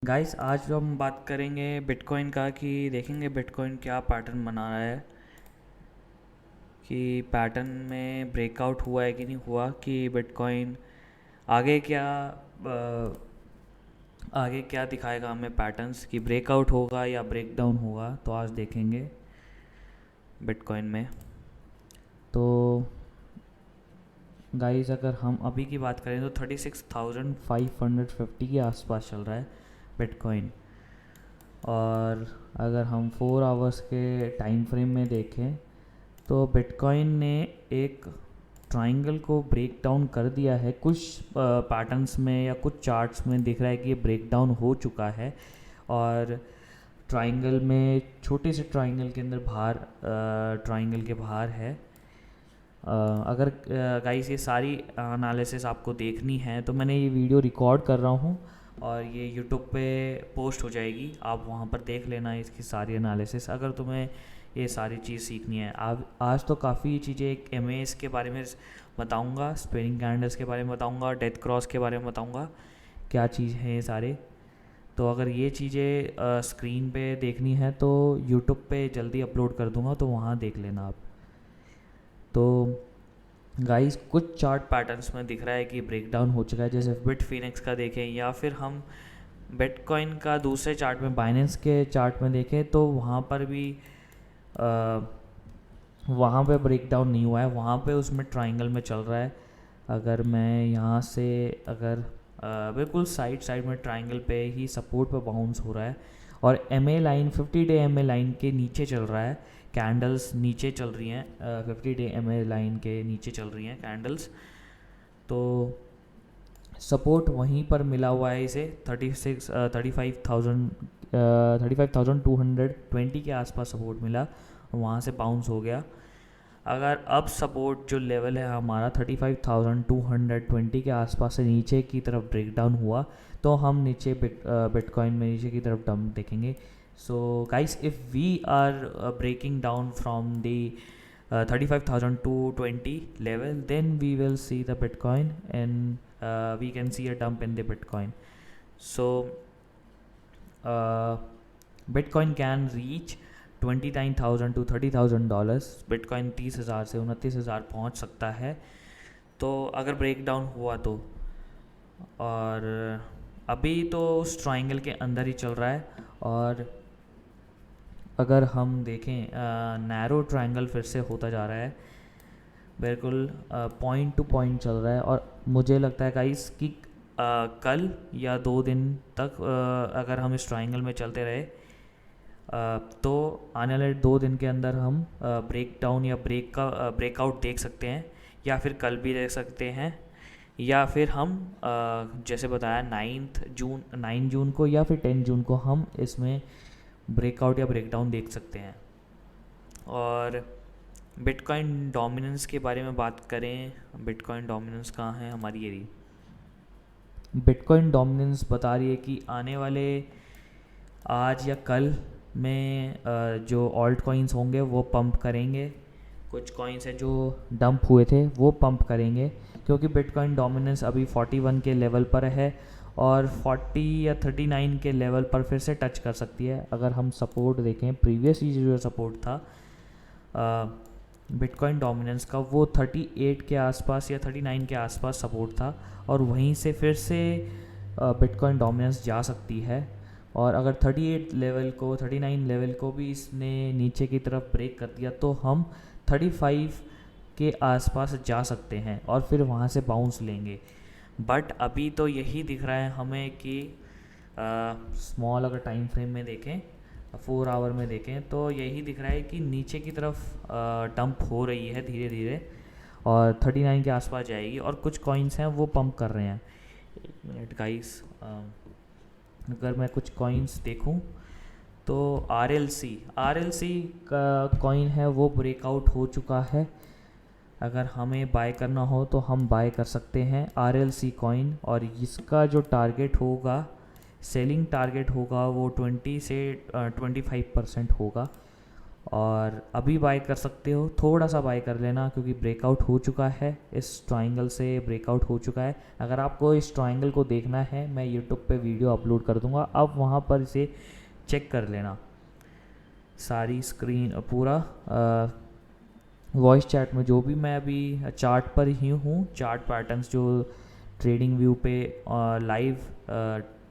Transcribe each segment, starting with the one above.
Guys आज जो हम बात करेंगे बिटकॉइन का कि देखेंगे बिटकॉइन क्या पैटर्न बना रहा है कि पैटर्न में ब्रेकआउट हुआ है कि नहीं हुआ कि बिटकॉइन आगे क्या आगे क्या दिखाएगा हमें पैटर्न्स कि ब्रेकआउट होगा या ब्रेकडाउन होगा। तो आज देखेंगे बिटकॉइन में। तो गाइस अगर हम अभी की बात करें तो 36,550 के आसपास चल रहा है बिटकॉइन। और अगर हम 4 आवर्स के टाइम फ्रेम में देखें तो बिटकॉइन ने एक ट्रायंगल को ब्रेक डाउन कर दिया है। कुछ पैटर्न्स में या कुछ चार्ट्स में दिख रहा है कि ये ब्रेक डाउन हो चुका है और ट्रायंगल में छोटे से ट्रायंगल के अंदर बाहर ट्रायंगल के बाहर है। अगर गाइस ये सारी एनालिसिस आपको देखनी है तो मैंने ये वीडियो रिकॉर्ड कर रहा हूँ और ये यूट्यूब पे पोस्ट हो जाएगी, आप वहाँ पर देख लेना इसकी सारी एनालिसिस अगर तुम्हें ये सारी चीज़ सीखनी है। आज तो काफ़ी चीज़ें एक एमएस के बारे में बताऊँगा, स्पिनिंग कैंडल्स के बारे में बताऊँगा, डेथ क्रॉस के बारे में बताऊँगा, क्या चीज़ हैं ये सारे। तो अगर ये चीज़ें स्क्रीन पे देखनी है तो यूट्यूब पे जल्दी अपलोड कर दूँगा, तो वहाँ देख लेना आप। तो गाइस कुछ चार्ट पैटर्न्स में दिख रहा है कि ब्रेक डाउन हो चुका है, जैसे बिट फिनिक्स का देखें या फिर हम बिटकॉइन का दूसरे चार्ट में बाइनेंस के चार्ट में देखें तो वहाँ पर भी वहाँ पे ब्रेक डाउन नहीं हुआ है, वहाँ पे उसमें ट्रायंगल में चल रहा है। अगर मैं यहाँ से अगर बिल्कुल साइड में ट्रायंगल पे ही सपोर्ट पे बाउंस हो रहा है और M A line 50 day M A line के नीचे चल रहा है। कैंडल्स नीचे चल रही हैं, 50 डे एम ए लाइन के नीचे चल रही हैं कैंडल्स। तो सपोर्ट वहीं पर मिला हुआ है इसे 35,220 के आसपास सपोर्ट मिला, वहाँ से बाउंस हो गया। अगर अब सपोर्ट जो लेवल है हमारा 35,220 के आसपास से नीचे की तरफ ब्रेक डाउन हुआ तो हम नीचे बिटकॉइन में नीचे की तरफ डंप देखेंगे। So guys if we are breaking down from the 35,220 level, then we will see the Bitcoin and we can see a dump in the Bitcoin. So Bitcoin can reach 29,000 to $30,000। Bitcoin 30,000 से 29,000 पहुँच सकता है तो अगर break down हुआ तो। और अभी तो उस ट्रायंगल के अंदर ही चल रहा है और अगर हम देखें नैरो ट्रायंगल फिर से होता जा रहा है, बिल्कुल पॉइंट टू पॉइंट चल रहा है। और मुझे लगता है गाइस कि कल या 2 दिन तक अगर हम इस ट्रायंगल में चलते रहे तो आने वाले 2 दिन के अंदर हम ब्रेक डाउन या ब्रेकआउट देख सकते हैं, या फिर कल भी देख सकते हैं, या फिर हम जैसे बताया 9 जून को या फिर 10 जून को हम इसमें ब्रेकआउट या ब्रेकडाउन देख सकते हैं। और बिटकॉइन डोमिनेंस के बारे में बात करें, बिटकॉइन डोमिनेंस कहाँ है हमारी, ये बिटकॉइन डोमिनेंस बता रही है कि आने वाले आज या कल में जो ऑल्ट कॉइन्स होंगे वो पंप करेंगे, कुछ कॉइन्स हैं जो डंप हुए थे वो पंप करेंगे, क्योंकि बिटकॉइन डोमिनेंस अभी 41 के लेवल पर है और 40 या 39 के लेवल पर फिर से टच कर सकती है। अगर हम सपोर्ट देखें, प्रीवियस जो सपोर्ट था बिटकॉइन डोमिनेंस का वो 38 के आसपास या 39 के आसपास सपोर्ट था और वहीं से फिर से बिटकॉइन डोमिनेंस जा सकती है। और अगर 38 लेवल को 39 लेवल को भी इसने नीचे की तरफ ब्रेक कर दिया तो हम 35 के आसपास जा सकते हैं और फिर वहाँ से बाउंस लेंगे। बट अभी तो यही दिख रहा है हमें कि स्मॉल अगर टाइम फ्रेम में देखें, 4 आवर में देखें तो यही दिख रहा है कि नीचे की तरफ डंप हो रही है धीरे धीरे और 39 के आसपास जाएगी। और कुछ कॉइन्स हैं वो पंप कर रहे हैं। 1 मिनट गाइस, अगर मैं कुछ कॉइन्स देखूं तो आर एल सी का कॉइन है वो ब्रेकआउट हो चुका है। अगर हमें बाय करना हो तो हम बाय कर सकते हैं आर एल सी कॉइन, और इसका जो टारगेट होगा, सेलिंग टारगेट होगा वो 20 से 25% होगा। और अभी बाय कर सकते हो, थोड़ा सा बाय कर लेना क्योंकि ब्रेकआउट हो चुका है, इस ट्रायंगल से ब्रेकआउट हो चुका है। अगर आपको इस ट्रायंगल को देखना है मैं यूट्यूब पे वीडियो अपलोड कर दूंगा, आप वहाँ पर इसे चेक कर लेना। सारी स्क्रीन पूरा वॉइस चैट में जो भी मैं अभी चार्ट पर ही हूँ, चार्ट पैटर्न्स जो ट्रेडिंग व्यू पे लाइव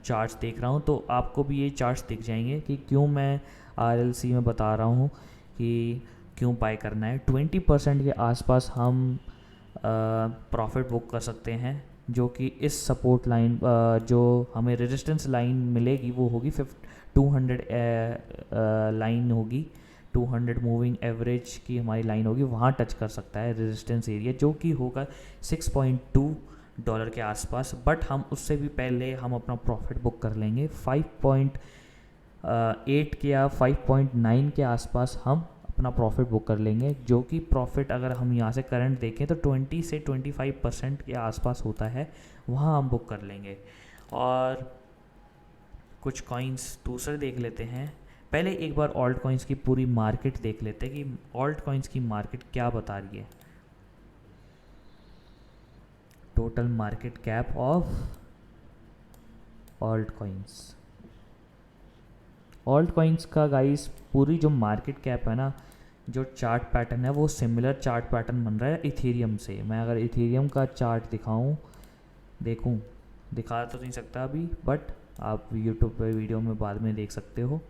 चार्ट्स देख रहा हूँ, तो आपको भी ये चार्ट्स दिख जाएंगे कि क्यों मैं RLC में बता रहा हूँ कि क्यों बाय करना है। 20% के आसपास हम प्रॉफिट बुक कर सकते हैं, जो कि इस सपोर्ट लाइन जो हमें रेजिस्टेंस लाइन मिलेगी वो होगी 200 लाइन होगी, 200 मूविंग एवरेज की हमारी लाइन होगी, वहाँ टच कर सकता है रेजिस्टेंस एरिया, जो कि होगा $6.2 के आसपास। बट हम उससे भी पहले हम अपना प्रॉफिट बुक कर लेंगे 5.8 के या 5.9 के आसपास हम अपना प्रॉफिट बुक कर लेंगे, जो कि प्रॉफिट अगर हम यहाँ से करंट देखें तो 20 से 25% के आसपास होता है, वहाँ हम बुक कर लेंगे। और कुछ कॉइन्स दूसरे देख लेते हैं। पहले एक बार ऑल्ट कॉइन्स की पूरी मार्केट देख लेते हैं कि ऑल्ट कॉइन्स की मार्केट क्या बता रही है। Total market cap of alt coins, alt coins का गाइस पूरी जो मार्केट कैप है ना, जो चार्ट पैटर्न है वो सिमिलर चार्ट पैटर्न बन रहा है इथेरियम से। मैं अगर इथेरियम का चार्ट दिखा तो नहीं सकता अभी, बट आप यूट्यूब पे वीडियो में बाद में देख सकते हो।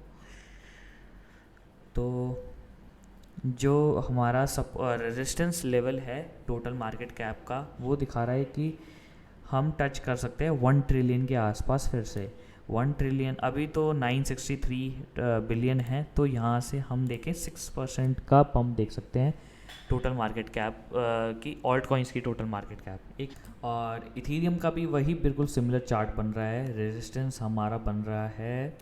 तो जो हमारा सब रेजिस्टेंस लेवल है टोटल मार्केट कैप का, वो दिखा रहा है कि हम टच कर सकते हैं 1 ट्रिलियन के आसपास। फिर से 1 ट्रिलियन, अभी तो 963 बिलियन है, तो यहाँ से हम देखें 6% का पंप देख सकते हैं टोटल मार्केट कैप की, ऑल्ट कॉइन्स की टोटल मार्केट कैप एक। और इथेरियम का भी वही बिल्कुल सिमिलर चार्ट बन रहा है, रेजिस्टेंस हमारा बन रहा है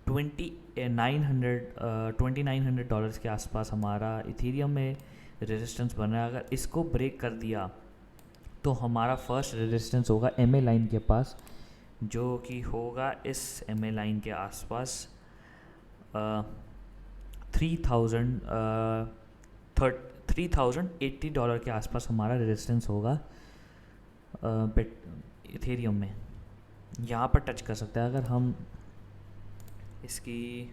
$2900 के आसपास हमारा इथेरियम में रेजिस्टेंस बन रहा है। अगर इसको ब्रेक कर दिया तो हमारा फर्स्ट रेजिस्टेंस होगा MA लाइन के पास, जो कि होगा इस MA लाइन के आसपास 3080 के आसपास हमारा रेजिस्टेंस होगा इथेरियम में, यहाँ पर टच कर सकता है। अगर हम इसकी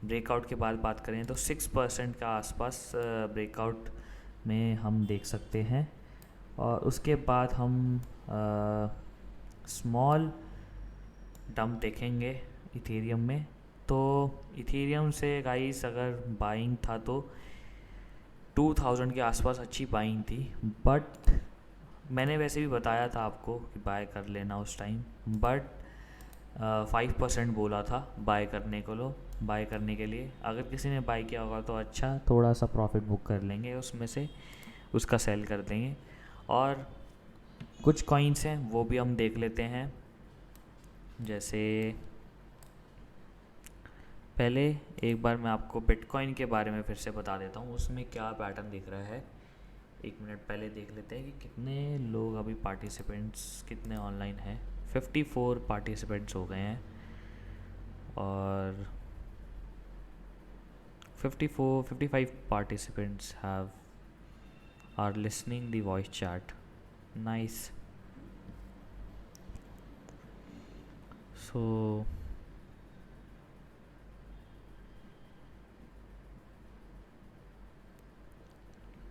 ब्रेकआउट के बाद बात करें तो 6% का आसपास ब्रेकआउट में हम देख सकते हैं। और उसके बाद हम स्मॉल डंप देखेंगे इथेरियम में। तो इथेरियम से गाइस अगर बाइंग था तो 2000 के आसपास अच्छी बाइंग थी, बट मैंने वैसे भी बताया था आपको कि बाय कर लेना उस टाइम, बट 5% बोला था बाय करने के लिए। अगर किसी ने बाय किया होगा तो अच्छा, थोड़ा सा प्रॉफिट बुक कर लेंगे उसमें से, उसका सेल कर देंगे। और कुछ कॉइन्स हैं वो भी हम देख लेते हैं। जैसे पहले एक बार मैं आपको बिटकॉइन के बारे में फिर से बता देता हूँ, उसमें क्या पैटर्न दिख रहा है। एक मिनट पहले देख लेते हैं कि कितने लोग अभी पार्टिसिपेंट्स कितने ऑनलाइन हैं। 54 पार्टिसिपेंट्स हो गए हैं और 55 participants are listening the voice chat. Nice. So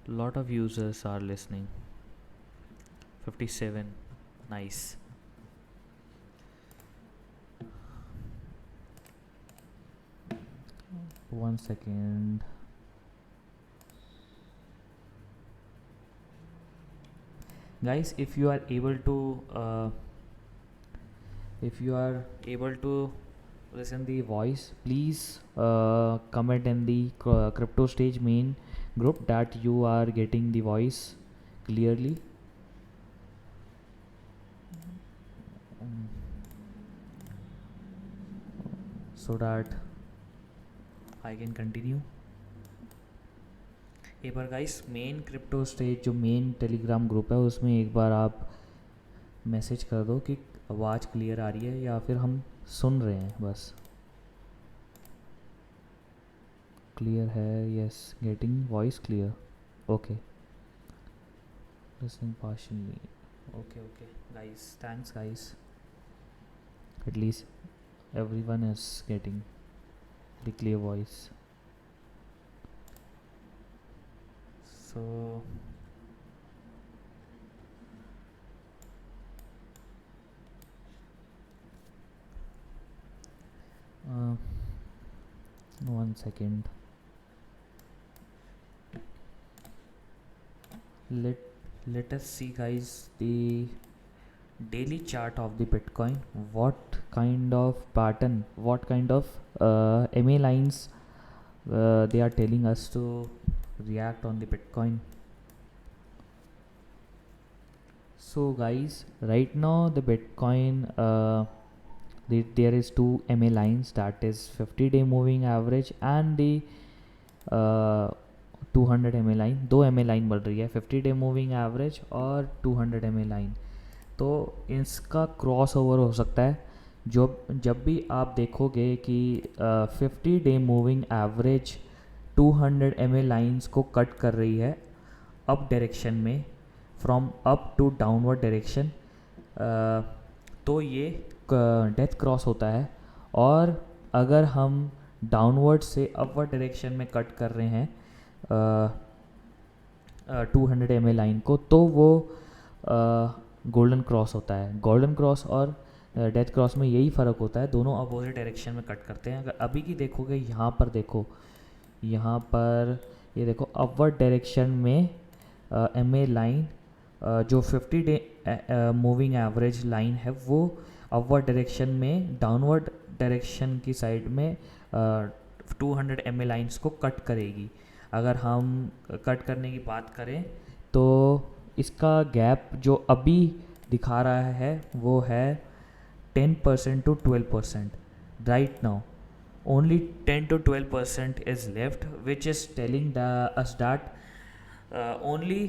lot of users are listening. 57. Nice. One second. Guys, if you are able to listen the voice, please comment in the crypto stage main group that you are getting the voice clearly. So that I can continue. एक बार guys main crypto stage जो main Telegram group है उसमें एक बार आप message कर दो कि आवाज़ क्लियर आ रही है या फिर हम सुन रहे हैं बस। क्लियर है? Yes, getting voice clear. Okay, listening partially. Okay, guys, thanks guys. At least everyone is getting the clear voice. So one second. Let us see guys the daily chart of the Bitcoin. What kind of pattern, what kind of MA lines they are telling us to react on the Bitcoin. So guys, right now the Bitcoin there is two MA lines, that is 50-day moving average and the 200 MA line. दो MA line बढ़ रही है, 50-day moving average और 200 MA line. तो इसका cross over हो सकता है. जब भी आप देखोगे कि 50-day moving average 200 MA lines को कट कर रही है अप डायरेक्शन में, from up to downward direction, तो ये डेथ क्रॉस होता है. और अगर हम डाउनवर्ड से अपवर्ड डायरेक्शन में कट कर रहे हैं 200 MA लाइन को, तो वो गोल्डन क्रॉस होता है. गोल्डन क्रॉस और डेथ क्रॉस में यही फ़र्क होता है, दोनों अपोजिट डायरेक्शन में कट करते हैं. अगर अभी की देखोगे, यहाँ पर देखो, यहाँ पर ये देखो अपवर्ड डायरेक्शन में MA लाइन जो 50-day मूविंग एवरेज लाइन है, वो अपवर्ड डायरेक्शन में डाउनवर्ड डायरेक्शन की साइड में 200 MA लाइन्स को कट करेगी. अगर हम कट करने की बात करें तो इसका गैप जो अभी दिखा रहा है वो है 10% to 12%. Right now only 10 to 12% is left, which is telling us that only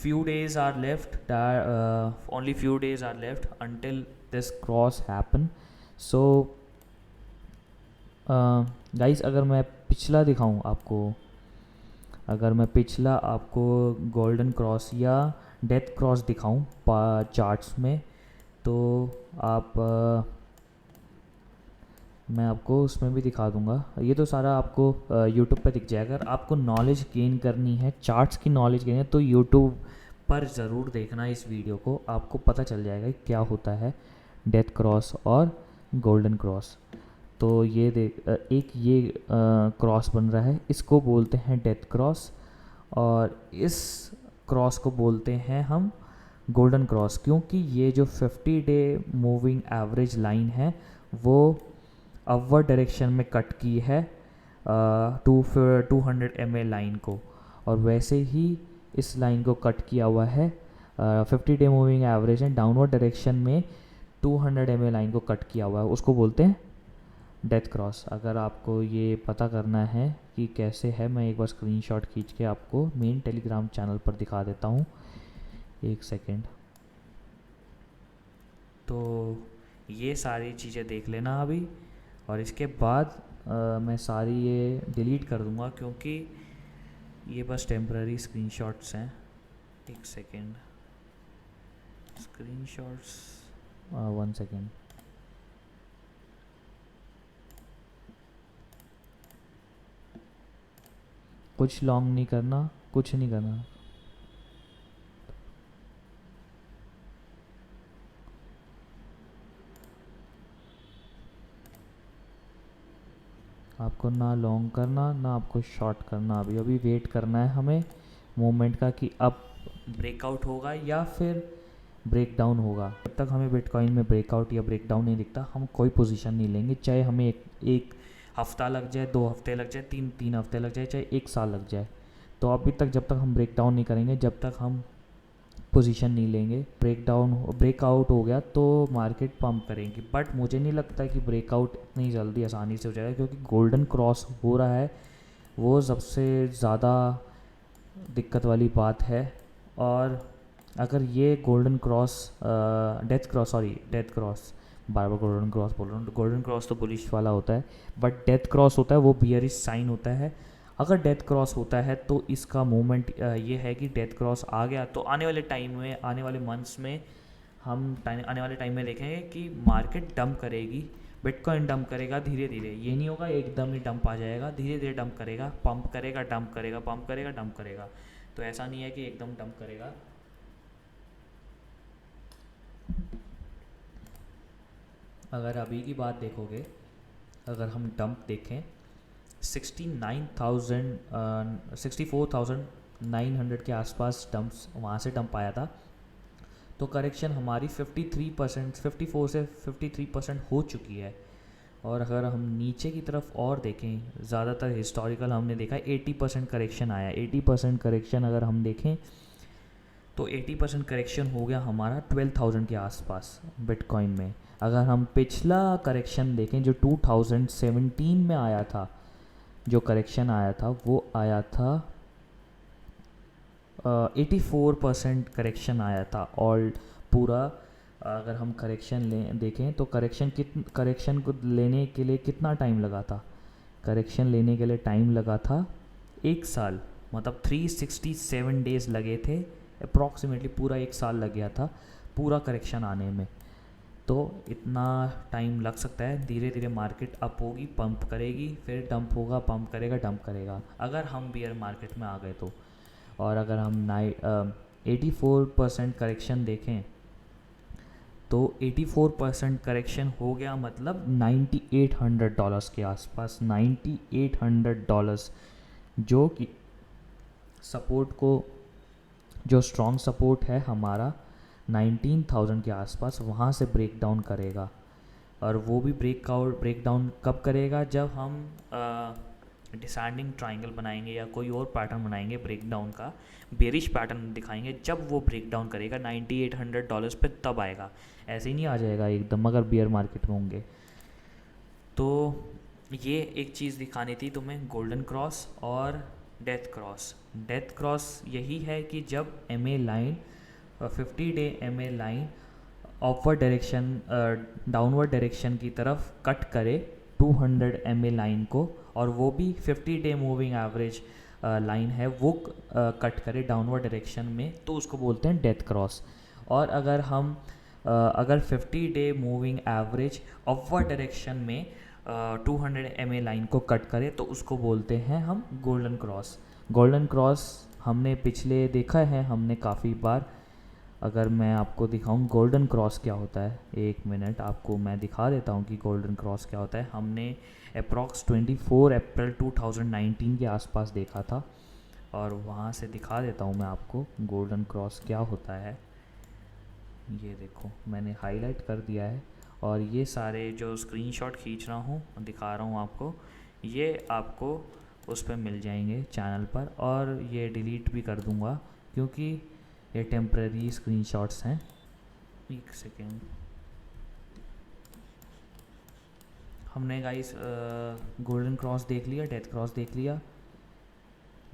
few days are left until this cross happen. So guys, अगर मैं पिछला दिखाऊं आपको, अगर मैं पिछला आपको गोल्डन क्रॉस या डेथ क्रॉस दिखाऊं चार्ट्स में, तो आप मैं आपको उसमें भी दिखा दूंगा. ये तो सारा आपको यूट्यूब पे दिख जाएगा. अगर आपको नॉलेज गेन करनी है, चार्ट्स की नॉलेज गेन है, तो यूट्यूब पर ज़रूर देखना इस वीडियो को. आपको पता चल जाएगा क्या होता है डेथ क्रॉस और गोल्डन क्रॉस. तो ये एक ये क्रॉस बन रहा है, इसको बोलते हैं डेथ क्रॉस, और इस क्रॉस को बोलते हैं हम गोल्डन क्रॉस, क्योंकि ये जो 50-day मूविंग एवरेज लाइन है वो अपवर्ड डायरेक्शन में कट की है 200 MA लाइन को, और वैसे ही इस लाइन को कट किया हुआ है 50-day मूविंग एवरेज है डाउनवर्ड डायरेक्शन में 200 MA लाइन को कट किया हुआ है, उसको बोलते हैं डेथ क्रॉस. अगर आपको ये पता करना है कि कैसे है, मैं एक बार स्क्रीनशॉट खींच के आपको मेन टेलीग्राम चैनल पर दिखा देता हूँ. एक सेकेंड. तो ये सारी चीज़ें देख लेना अभी, और इसके बाद मैं सारी ये डिलीट कर दूँगा, क्योंकि ये बस टेम्पररी स्क्रीनशॉट्स हैं. एक सेकेंड, स्क्रीनशॉट्स, 1 सेकेंड. कुछ लॉन्ग नहीं करना, कुछ नहीं करना. आपको ना लॉन्ग करना, ना आपको शॉर्ट करना. अभी वेट करना है हमें मूवमेंट का कि अब ब्रेकआउट होगा या फिर ब्रेक डाउन होगा. जब तक हमें बिटकॉइन में ब्रेकआउट या ब्रेक डाउन नहीं दिखता, हम कोई पोजीशन नहीं लेंगे. चाहे हमें एक हफ़्ता लग जाए, 2 हफ्ते लग जाए, 3 हफ्ते लग जाए, चाहे 1 साल लग जाए. तो अभी तक जब तक हम ब्रेक डाउन नहीं करेंगे, जब तक हम पोजीशन नहीं लेंगे. ब्रेकआउट हो गया तो मार्केट पंप करेंगी, बट मुझे नहीं लगता कि ब्रेकआउट इतनी जल्दी आसानी से हो जाएगा, क्योंकि गोल्डन क्रॉस हो रहा है, वो सबसे ज़्यादा दिक्कत वाली बात है. और अगर ये गोल्डन क्रॉस डेथ क्रॉस बार बार गोल्डन क्रॉस बोल रहा हूँ, गोल्डन क्रॉस तो बुलिश वाला होता है, बट डेथ क्रॉस होता है वो बियरिश साइन होता है। अगर डेथ क्रॉस होता है तो इसका मूवमेंट ये है कि डेथ क्रॉस आ गया तो आने वाले टाइम में, आने वाले मंथ्स में आने वाले टाइम में देखेंगे कि मार्केट डंप करेगी, बिटकॉइन डंप करेगा धीरे धीरे। ये नहीं होगा एकदम ही डंप आ जाएगा, धीरे धीरे डंप करेगा, पंप करेगा, डंप करेगा, पंप करेगा, डंप करेगा। तो ऐसा नहीं है कि एकदम डंप करेगा। अगर अभी की बात देखोगे, अगर हम डंप देखें 64,900 के आसपास डंप्स वहाँ से डंप आया था। तो करेक्शन हमारी 53%, 54 से 53% हो चुकी है। और अगर हम नीचे की तरफ और देखें, ज़्यादातर हिस्टोरिकल हमने देखा 80% करेक्शन आया। 80% करेक्शन अगर हम देखें तो 80% करेक्शन हो गया हमारा 12,000 के आसपास बिटकॉइन में। अगर हम पिछला करेक्शन देखें जो 2017 में आया था, जो करेक्शन आया था वो आया था 84% करेक्शन आया था। और पूरा अगर हम करेक्शन देखें तो करेक्शन को लेने के लिए कितना टाइम लगा था? करेक्शन लेने के लिए टाइम लगा था 1 साल, मतलब 367 डेज़ लगे थे अप्रॉक्सीमेटली। पूरा 1 साल लग गया था पूरा करेक्शन आने में। तो इतना टाइम लग सकता है। धीरे धीरे मार्केट अप होगी, पंप करेगी, फिर डंप होगा, पंप करेगा, डंप करेगा, अगर हम बियर मार्केट में आ गए तो। और अगर हम 84% करेक्शन देखें तो 84% करेक्शन हो गया, मतलब $9,800 के आसपास, $9,800, जो कि सपोर्ट को, जो स्ट्रॉन्ग सपोर्ट है हमारा 19,000 के आसपास, वहाँ से ब्रेक डाउन करेगा। और वो भी ब्रेक डाउन कब करेगा? जब हम डिसेंडिंग ट्रायंगल बनाएंगे या कोई और पैटर्न बनाएंगे ब्रेक डाउन का, बेरिश पैटर्न दिखाएंगे, जब वो ब्रेक डाउन करेगा $9,800 पे, तब आएगा। ऐसे ही नहीं आ जाएगा एकदम अगर बियर मार्केट में होंगे। तो ये एक चीज़ दिखानी थी तुम्हें, गोल्डन क्रॉस और डेथ क्रॉस। डेथ क्रॉस यही है कि जब MA line 50 day MA line upward direction, downward direction की तरफ कट करे 200 MA लाइन को, और वो भी 50 डे मूविंग एवरेज लाइन है वो कट करे डाउनवर्ड डायरेक्शन में, तो उसको बोलते हैं डेथ क्रॉस। और अगर हम अगर 50 day moving average upward direction में 200 MA लाइन को कट करे तो उसको बोलते हैं हम गोल्डन क्रॉस। गोल्डन क्रॉस हमने पिछले देखा है हमने काफ़ी बार। अगर मैं आपको दिखाऊं गोल्डन क्रॉस क्या होता है, 1 मिनट आपको मैं दिखा देता हूं कि गोल्डन क्रॉस क्या होता है। हमने अप्रॉक्स 24 अप्रैल 2019 के आसपास देखा था, और वहाँ से दिखा देता हूं मैं आपको गोल्डन क्रॉस क्या होता है। ये देखो मैंने हाईलाइट कर दिया है, और ये सारे जो स्क्रीनशॉट खींच रहा हूँ दिखा रहा हूँ आपको, ये आपको उस पर मिल जाएंगे चैनल पर। और ये डिलीट भी कर दूँगा क्योंकि ये टेम्प्रेरी स्क्रीनशॉट्स हैं। 1 सेकेंड। हमने गाइस गोल्डन क्रॉस देख लिया, डेथ क्रॉस देख लिया।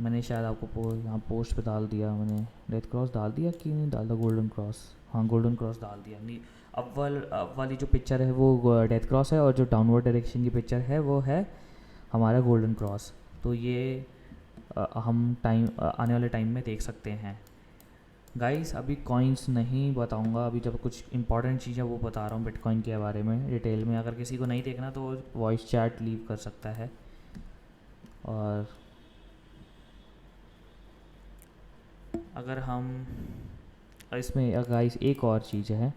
मैंने शायद आपको यहाँ पोस्ट पे डाल दिया, मैंने डेथ क्रॉस डाल दिया कि नहीं डाल दिया, गोल्डन क्रॉस, हाँ गोल्डन क्रॉस डाल दिया। नहीं, अब वाली जो पिक्चर है वो डेथ क्रॉस है, और जो डाउनवर्ड डायरेक्शन की पिक्चर है वो है हमारा गोल्डन क्रॉस। तो ये हम आने वाले टाइम में देख सकते हैं। गाइस अभी कॉइन्स नहीं बताऊंगा, अभी जब कुछ इंपॉर्टेंट चीज़ है वो बता रहा हूँ बिटकॉइन के बारे में डिटेल में। अगर किसी को नहीं देखना तो वॉइस चैट लीव कर सकता है। और अगर हम इसमें गाइस एक और चीज़ है,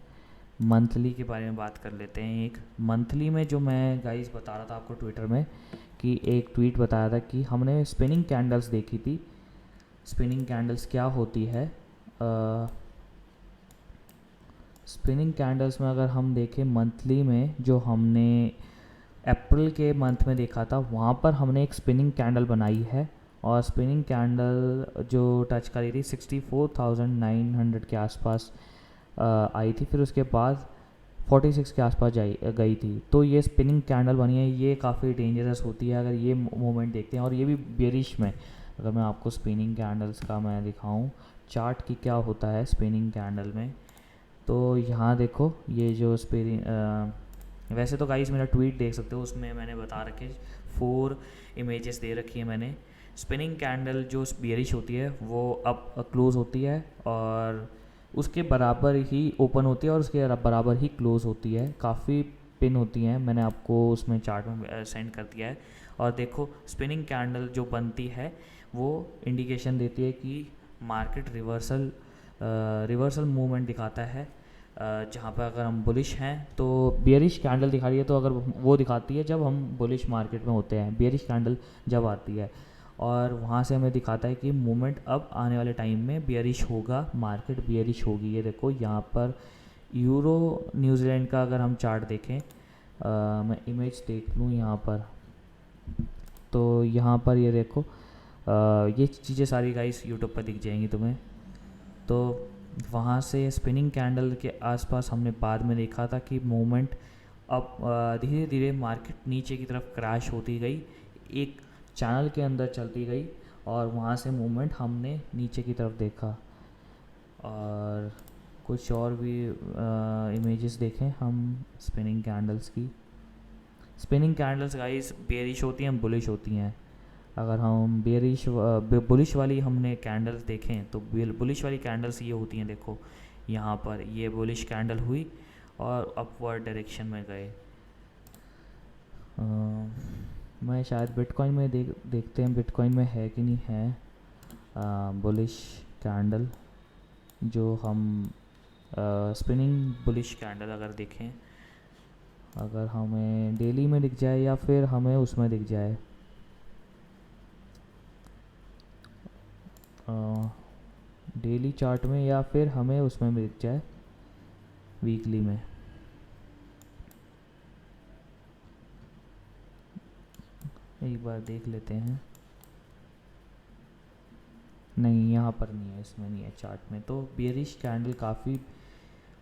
मंथली के बारे में बात कर लेते हैं। एक मंथली में जो मैं गाइस बता रहा था आपको ट्विटर में, कि एक ट्वीट बताया था कि हमने स्पिनिंग कैंडल्स देखी थी। स्पिनिंग कैंडल्स क्या होती है? स्पिनिंग कैंडल्स में अगर हम देखें मंथली में, जो हमने अप्रैल के मंथ में देखा था, वहाँ पर हमने एक स्पिनिंग कैंडल बनाई है, और स्पिनिंग कैंडल जो टच करी थी 64,900 के आसपास आई थी, फिर उसके बाद 46 के आसपास गई थी। तो ये स्पिनिंग कैंडल बनी है, ये काफ़ी डेंजरस होती है अगर ये मूवमेंट देखते हैं, और ये भी बेरिश में। अगर मैं आपको स्पिनिंग कैंडल्स का मैं दिखाऊं चार्ट की क्या होता है स्पिनिंग कैंडल में, तो यहाँ देखो ये जो वैसे तो गाइस मेरा ट्वीट देख सकते हो, उसमें मैंने बता रखे 4 इमेजेस दे रखी है मैंने। स्पिनिंग कैंडल जो बियरिश होती है वो अप क्लोज़ होती है और उसके बराबर ही ओपन होती है और उसके बराबर ही क्लोज़ होती है। काफ़ी पिन होती हैं, मैंने आपको उसमें चार्ट में सेंड कर दिया है। और देखो स्पिनिंग कैंडल जो बनती है वो इंडिकेशन देती है कि मार्केट रिवर्सल मूवमेंट दिखाता है। जहाँ पर अगर हम बुलिश हैं तो बियरिश कैंडल दिखा रही है, तो अगर वो दिखाती है जब हम बुलिश मार्केट में होते हैं, बियरिश कैंडल जब आती है, और वहाँ से हमें दिखाता है कि मूवमेंट अब आने वाले टाइम में बियरिश होगा, मार्केट बियरिश होगी। ये देखो यहाँ पर यूरो न्यूजीलैंड का अगर हम चार्ट देखें, मैं इमेज देख लूँ यहाँ पर, तो यहाँ पर ये देखो ये चीज़ें सारी गाइस यूट्यूब पर दिख जाएंगी तुम्हें। तो वहाँ से स्पिनिंग कैंडल के आसपास हमने बाद में देखा था कि मूवमेंट अब धीरे धीरे मार्केट नीचे की तरफ क्रैश होती गई, एक चैनल के अंदर चलती गई, और वहाँ से मूवमेंट हमने नीचे की तरफ देखा। और कुछ और भी इमेजेस देखें हम स्पिनिंग कैंडल्स की। स्पिनिंग कैंडल्स गाइस बेरिश होती हैं, बुलिश होती हैं। अगर हम बुलिश वाली हमने कैंडल्स देखें तो बुलिश वाली कैंडल्स ये होती हैं, देखो यहाँ पर ये बुलिश कैंडल हुई और अपवर्ड डायरेक्शन में गए। मैं शायद बिटकॉइन में देखते हैं बिटकॉइन में है कि नहीं है बुलिश कैंडल, जो हम स्पिनिंग बुलिश कैंडल अगर देखें, अगर हमें डेली में दिख जाए या फिर हमें उसमें दिख जाए डेली चार्ट में, या फिर हमें उसमें दिख जाए वीकली में। एक बार देख लेते हैं। नहीं, यहाँ पर नहीं है, इसमें नहीं है चार्ट में। तो बियरिश कैंडल काफ़ी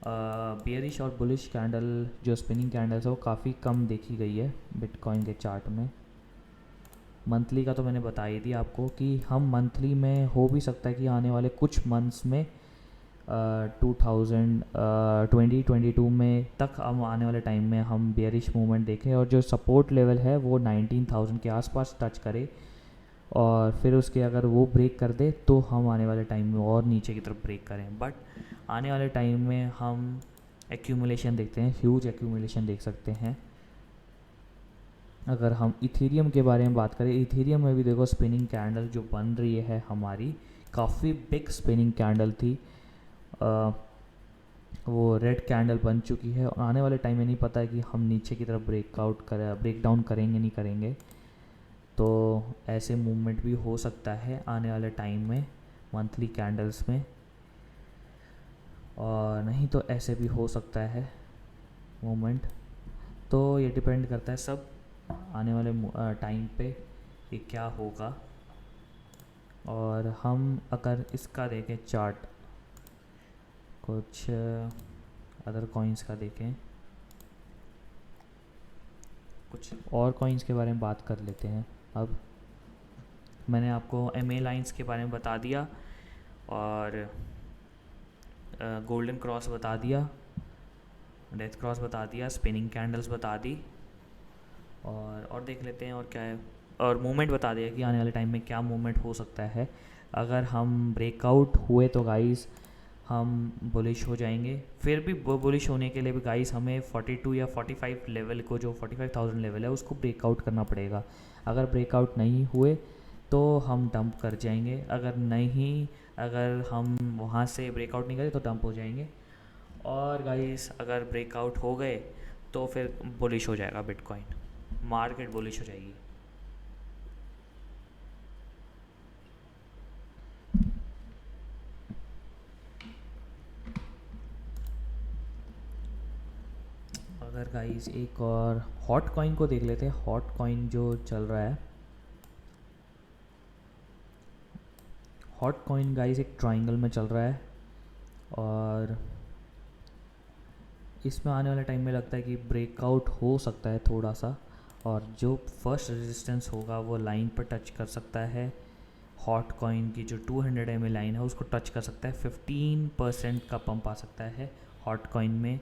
बियरिश और बुलिश कैंडल जो स्पिनिंग कैंडल्स है वो काफ़ी कम देखी गई है बिटकॉइन के चार्ट में। मंथली का तो मैंने बता ही दिया आपको कि हम मंथली में हो भी सकता है कि आने वाले कुछ मंथ्स में 2022 में तक हम आने वाले टाइम में हम बेयरिश मूवमेंट देखें, और जो सपोर्ट लेवल है वो 19,000 के आसपास टच करे, और फिर उसके अगर वो ब्रेक कर दे तो हम आने वाले टाइम में और नीचे की तरफ ब्रेक करें। बट आने वाले टाइम में हम एक्यूमुलेशन देखते हैं, ह्यूज एक्यूमुलेशन देख सकते हैं। अगर हम इथेरियम के बारे में बात करें, इथेरियम में भी देखो स्पिनिंग कैंडल जो बन रही है हमारी, काफ़ी बिग स्पिनिंग कैंडल थी। वो रेड कैंडल बन चुकी है, और आने वाले टाइम में नहीं पता है कि हम नीचे की तरफ ब्रेक डाउन करेंगे नहीं करेंगे। तो ऐसे मूवमेंट भी हो सकता है आने वाले टाइम में मंथली कैंडल्स में, और नहीं तो ऐसे भी हो सकता है मूवमेंट। तो ये डिपेंड करता है सब आने वाले टाइम पे कि क्या होगा। और हम अगर इसका देखें चार्ट, कुछ अदर कॉइन्स का देखें, कुछ और कॉइन्स के बारे में बात कर लेते हैं। अब मैंने आपको MA लाइंस के बारे में बता दिया, और गोल्डन क्रॉस बता दिया, डेथ क्रॉस बता दिया, स्पिनिंग कैंडल्स बता दी, और देख लेते हैं और क्या है, और मूवमेंट बता दिया कि आने वाले टाइम में क्या मूवमेंट हो सकता है। अगर हम ब्रेकआउट हुए तो गाइस हम बुलिश हो जाएंगे। फिर भी बुलिश होने के लिए भी गाइस हमें 42 या 45 लेवल को, जो 45,000 लेवल है, उसको ब्रेकआउट करना पड़ेगा। अगर ब्रेकआउट नहीं हुए तो हम डंप कर जाएंगे, अगर हम वहाँ से ब्रेकआउट नहीं करें तो डंप हो जाएंगे। और गाइस अगर ब्रेकआउट हो गए तो फिर बुलिश हो जाएगा बिटकॉइन, मार्केट बुलिश हो जाएगी। अगर गाइस एक और हॉट कॉइन को देख लेते हैं, हॉट कॉइन जो चल रहा है, हॉट कॉइन गाइस एक ट्रायंगल में चल रहा है, और इसमें आने वाले टाइम में लगता है कि ब्रेकआउट हो सकता है थोड़ा सा, और जो फर्स्ट रेजिस्टेंस होगा वो लाइन पर टच कर सकता है। हॉट कॉइन की जो 200 mA लाइन है उसको टच कर सकता है, 15% का पंप आ सकता है हॉट कॉइन में।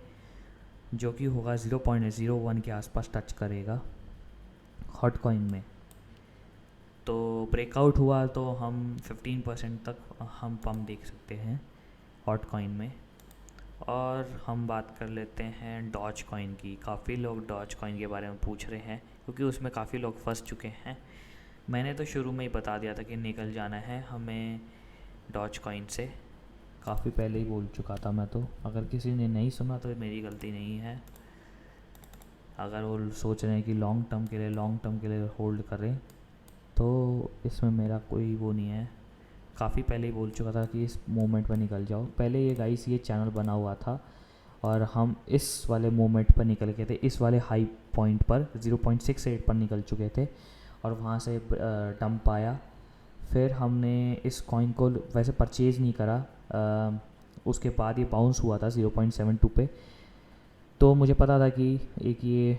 जो कि होगा 0.01 के आसपास टच करेगा हॉट कॉइन में। तो ब्रेकआउट हुआ तो हम 15% तक हम पम्प देख सकते हैं हॉट कॉइन में। और हम बात कर लेते हैं डॉज कॉइन की। काफ़ी लोग डॉज कॉइन के बारे में पूछ रहे हैं क्योंकि उसमें काफ़ी लोग फंस चुके हैं। मैंने तो शुरू में ही बता दिया था कि निकल जाना है हमें डॉज कॉइन से, काफ़ी पहले ही बोल चुका था मैं तो। अगर किसी ने नहीं सुना तो मेरी गलती नहीं है। अगर वो सोच रहे हैं कि लॉन्ग टर्म के लिए होल्ड करें तो इसमें मेरा कोई वो नहीं है। काफ़ी पहले ही बोल चुका था कि इस मोमेंट पर निकल जाओ। पहले ये गाइस ये चैनल बना हुआ था और हम इस वाले मोमेंट पर निकल गए थे, इस वाले हाई पॉइंट पर 0.68 पर निकल चुके थे और वहाँ से डंप आया। फिर हमने इस कॉइन को वैसे परचेज़ नहीं करा, उसके बाद ये बाउंस हुआ था 0.72 पे। तो मुझे पता था कि एक ये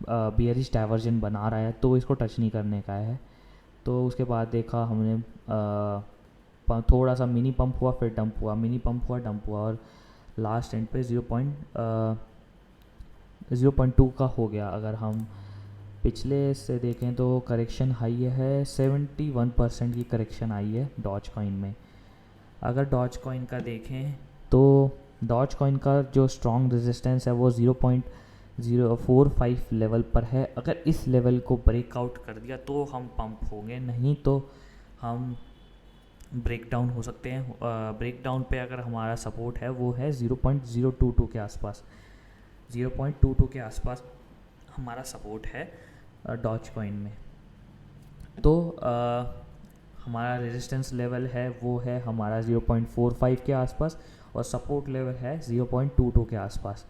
बियरिश डाइवर्जन बना रहा है तो इसको टच नहीं करने का है। तो उसके बाद देखा हमने थोड़ा सा मिनी पंप हुआ, फिर डंप हुआ, मिनी पंप हुआ, डंप हुआ और लास्ट एंड पे 0.2 का हो गया। अगर हम पिछले से देखें तो करेक्शन हाई है, 71% की करेक्शन आई है डॉज कॉइन में। अगर डॉज कॉइन का देखें तो डॉज कॉइन का जो स्ट्रॉन्ग रेजिस्टेंस है वो 0.045 लेवल पर है। अगर इस लेवल को ब्रेकआउट कर दिया तो हम पंप होंगे, नहीं तो हम ब्रेक डाउन हो सकते हैं। ब्रेक डाउन पे अगर हमारा सपोर्ट है वो है 0.022 के आसपास, 0.22 के आसपास हमारा सपोर्ट है डॉज कॉइन में। तो हमारा रेजिस्टेंस लेवल है वो है हमारा 0.45 के आसपास और सपोर्ट लेवल है 0.22 के आसपास।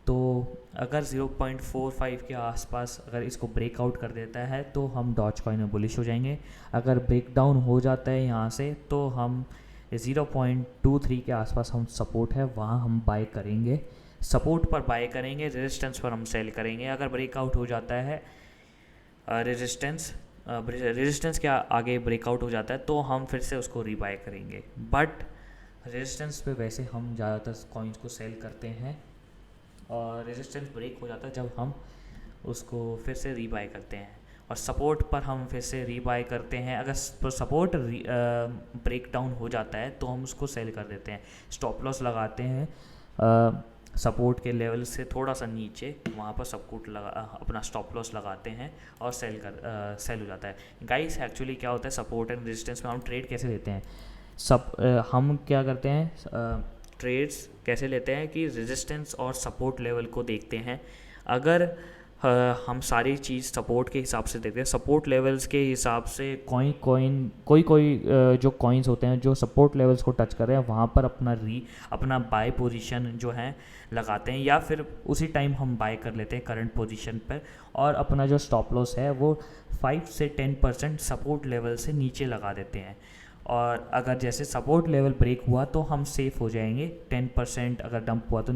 तो अगर 0.45 के आसपास अगर इसको ब्रेकआउट कर देता है तो हम डॉज कॉइन में बुलिश हो जाएंगे। अगर ब्रेक डाउन हो जाता है यहाँ से तो हम 0.23 के आसपास हम सपोर्ट है वहाँ हम बाय करेंगे, सपोर्ट पर बाय करेंगे, रेजिस्टेंस पर हम सेल करेंगे। अगर ब्रेकआउट हो जाता है रेजिस्टेंस के आगे ब्रेकआउट हो जाता है तो हम फिर से उसको रीबाय करेंगे। बट रेजिस्टेंस पे वैसे हम ज़्यादातर कॉइन्स को सेल करते हैं और रेजिस्टेंस ब्रेक हो जाता है जब हम उसको फिर से रीबाय करते हैं। और सपोर्ट पर हम फिर से रीबाय करते हैं। अगर सपोर्ट ब्रेक डाउन हो जाता है तो हम उसको सेल कर देते हैं, स्टॉप लॉस लगाते हैं सपोर्ट के लेवल से थोड़ा सा नीचे, वहाँ पर सपोर्ट अपना स्टॉप लॉस लगाते हैं और सेल हो जाता है। गाइस एक्चुअली क्या होता है सपोर्ट एंड रेजिस्टेंस में हम ट्रेड कैसे लेते हैं, हम क्या करते हैं ट्रेड्स कैसे लेते हैं कि रेजिस्टेंस और सपोर्ट लेवल को देखते हैं। अगर हम सारी चीज़ सपोर्ट के हिसाब से देखते हैं, सपोर्ट लेवल्स के हिसाब से कोई जो कॉइन्स होते हैं जो सपोर्ट लेवल्स को टच कर रहे हैं वहाँ पर अपना बाय पोजीशन जो है लगाते हैं, या फिर उसी टाइम हम बाय कर लेते हैं करंट पोजीशन पर और अपना जो स्टॉप लॉस है वो 5 से 10% सपोर्ट लेवल से नीचे लगा देते हैं। और अगर जैसे सपोर्ट लेवल ब्रेक हुआ तो हम सेफ़ हो जाएंगे। 10% अगर डंप हुआ तो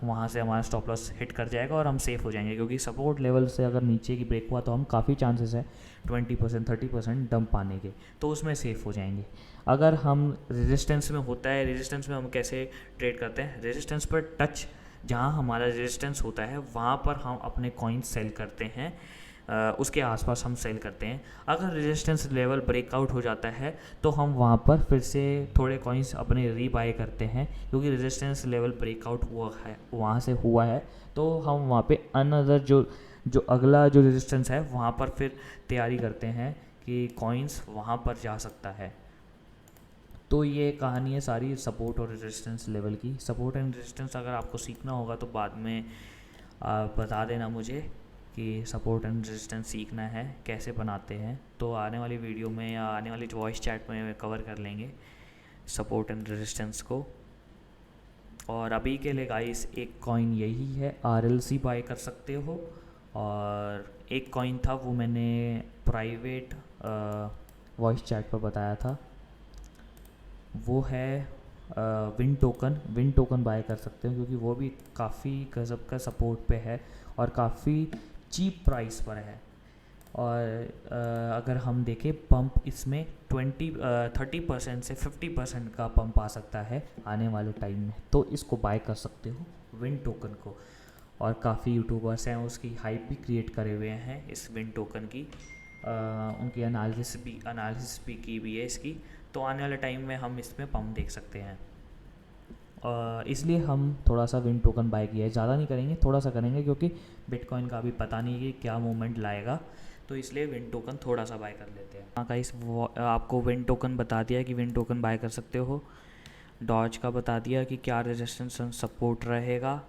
वहाँ से हमारा स्टॉप लॉस हिट कर जाएगा और हम सेफ़ हो जाएंगे, क्योंकि सपोर्ट लेवल से अगर नीचे की ब्रेक हुआ तो हम काफ़ी चांसेस है 20% 30% डंप आने के, तो उसमें सेफ़ हो जाएंगे। अगर हम रेजिस्टेंस में होता है, रेजिस्टेंस में हम कैसे ट्रेड करते हैं, रेजिस्टेंस पर टच जहाँ हमारा रेजिस्टेंस होता है वहाँ पर हम अपने कॉइन सेल करते हैं, उसके आसपास हम सेल करते हैं। अगर रेजिस्टेंस लेवल ब्रेकआउट हो जाता है तो हम वहाँ पर फिर से थोड़े कॉइन्स अपने रीबाय करते हैं, क्योंकि रेजिस्टेंस लेवल ब्रेकआउट हुआ है वहाँ से हुआ है तो हम वहाँ पे अनदर जो अगला जो रेजिस्टेंस है वहाँ पर फिर तैयारी करते हैं कि कॉइन्स वहाँ पर जा सकता है। तो ये कहानी है सारी सपोर्ट और रेजिस्टेंस लेवल की। सपोर्ट एंड रेजिस्टेंस अगर आपको सीखना होगा तो बाद में बता देना मुझे कि सपोर्ट एंड रेजिस्टेंस सीखना है कैसे बनाते हैं, तो आने वाली वीडियो में या आने वाली वॉइस चैट में कवर कर लेंगे सपोर्ट एंड रेजिस्टेंस को। और अभी के लिए गाइस एक कॉइन यही है, RLC बाय कर सकते हो। और एक कॉइन था वो मैंने प्राइवेट वॉइस चैट पर बताया था, वो है विन टोकन बाय कर सकते हो, क्योंकि वो भी काफ़ी गज़ब का सपोर्ट पे है और काफ़ी चीप प्राइस पर है। और अगर हम देखें पंप इसमें 30% से 50% का पंप आ सकता है आने वाले टाइम में, तो इसको बाय कर सकते हो। विन टोकन को, और काफ़ी यूट्यूबर्स हैं उसकी हाइप भी क्रिएट करे हुए हैं इस विन टोकन की। उनकी एनालिसिस भी की हुई है इसकी। तो आने वाले टाइम में हम इसमें पम्प देख सकते हैं। इसलिए हम थोड़ा सा विन टोकन बाय किया है, ज़्यादा नहीं करेंगे, थोड़ा सा करेंगे, क्योंकि बिटकॉइन का अभी पता नहीं कि क्या मूवमेंट लाएगा, तो इसलिए विन टोकन थोड़ा सा बाय कर लेते हैं। हाँ गाइस, आपको विन टोकन बता दिया कि विन टोकन बाय कर सकते हो। डॉज का बता दिया कि क्या रेजिस्टेंस सपोर्ट रहेगा,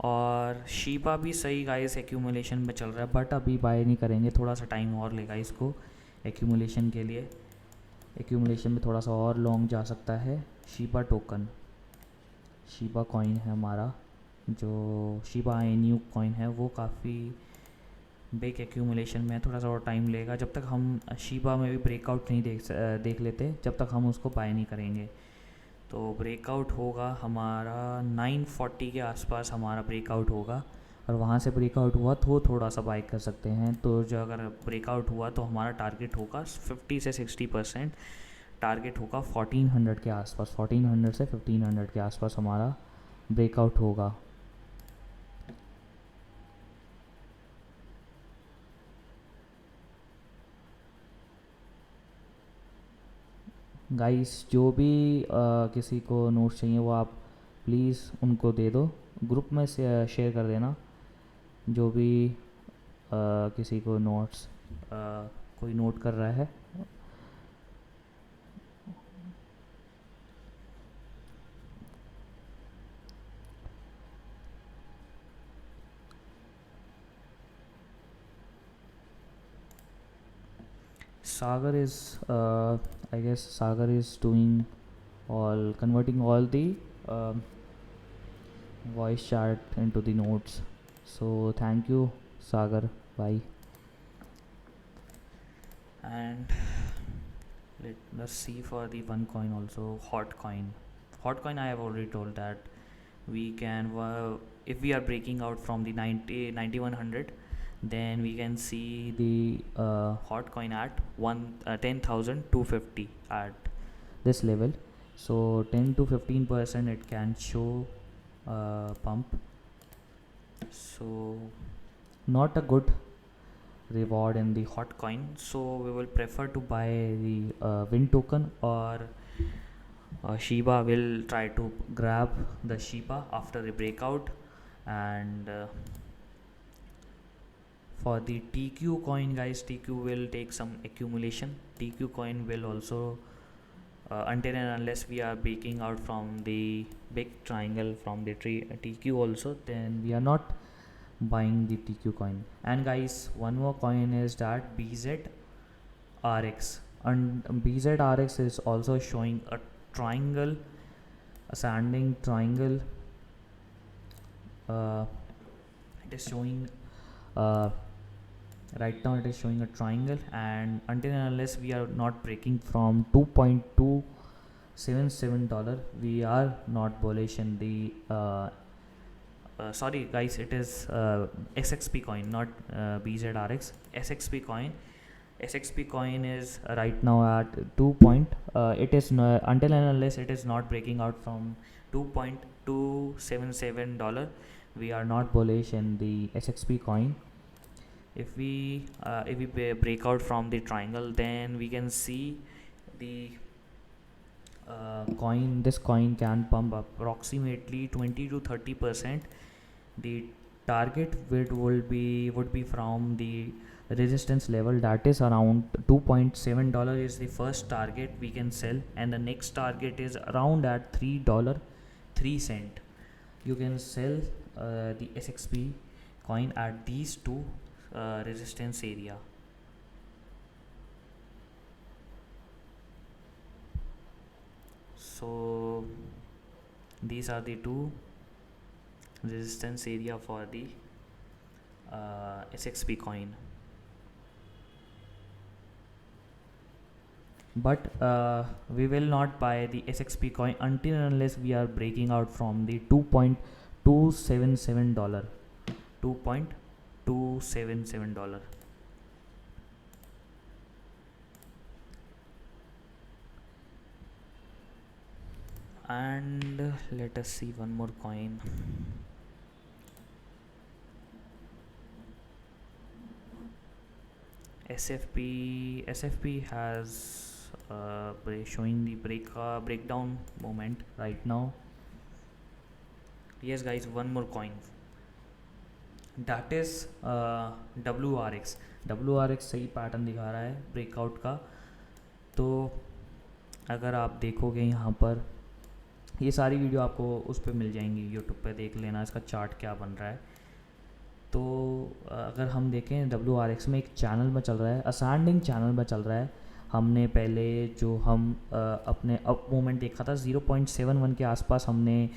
और शीबा भी सही गाइस एक्यूमुलेशन में चल रहा है, बट अभी बाय नहीं करेंगे, थोड़ा सा टाइम और लेगा इसको एक्यूमुलेशन के लिए। एक्यूमुलेशन में थोड़ा सा और लॉन्ग जा सकता है। शीबा टोकन, शीबा कॉइन है हमारा, जो शीबा इन्यू कॉइन है, वो काफ़ी बिग एक्यूमुलेशन में है, थोड़ा सा और टाइम लेगा। जब तक हम शीबा में भी ब्रेकआउट नहीं देख लेते, जब तक हम उसको बाय नहीं करेंगे। तो ब्रेकआउट होगा हमारा 940 के आसपास, हमारा ब्रेकआउट होगा, और वहाँ से ब्रेकआउट हुआ तो थोड़ा सा बाय कर सकते हैं। तो जो अगर ब्रेकआउट हुआ तो हमारा टारगेट होगा 50 से 60%, टारगेट होगा 1400 के आसपास, 1400 से 1500 के आसपास हमारा ब्रेकआउट होगा। गाइस, जो भी किसी को नोट्स चाहिए वो आप प्लीज़ उनको दे दो, ग्रुप में से शेयर कर देना। जो भी किसी को नोट्स कोई नोट कर रहा है, Sagar is I guess Sagar is doing all, converting all the um voice chat into the notes. So thank you, Sagar. Bye. And let us see for the one coin also, hot coin. Hot coin, I have already told that we can if we are breaking out from the 9100, then we can see the hot coin at 10,250 at this level. So 10 to 15% it can show pump. So not a good reward in the hot coin, so we will prefer to buy the win token, or Shiba will try to grab the Shiba after the breakout. And for the TQ coin, guys, TQ will take some accumulation. TQ coin will also until and unless we are breaking out from the big triangle from the TQ also, then we are not buying the TQ coin. And guys, one more coin is that BZRX, and BZRX is also showing a triangle, ascending triangle. It is showing right now, it is showing a triangle, and until and unless we are not breaking from $2.277, we are not bullish in the sorry guys, it is SXP coin, not BZRX. SXP coin, SXP coin is right now at it is until and unless it is not breaking out from $2.277, we are not bullish in the SXP coin. If we break out from the triangle, then we can see the coin, this coin can pump approximately 20 to 30%. The target would be from the resistance level, that is around $2.7 is the first target we can sell, and the next target is around at $3.03. You can sell the SXP coin at these two resistance area. So these are the two resistance area for the SXP coin. But we will not buy the SXP coin until and unless we are breaking out from the $2.277, $2.277. And let us see one more coin. SFP has showing the breakdown moment right now. Yes guys, one more coin, that is WRX. WRX सही pattern दिखा रहा है breakout का। तो अगर आप देखोगे यहाँ पर, ये सारी वीडियो आपको उस पर मिल जाएंगी, यूट्यूब पे देख लेना इसका चार्ट क्या बन रहा है। तो अगर हम देखें WRX में एक चैनल में चल रहा है, असेंडिंग चैनल में चल रहा है। हमने पहले जो हम अपने अप मोमेंट देखा था 0.71 के आसपास हमने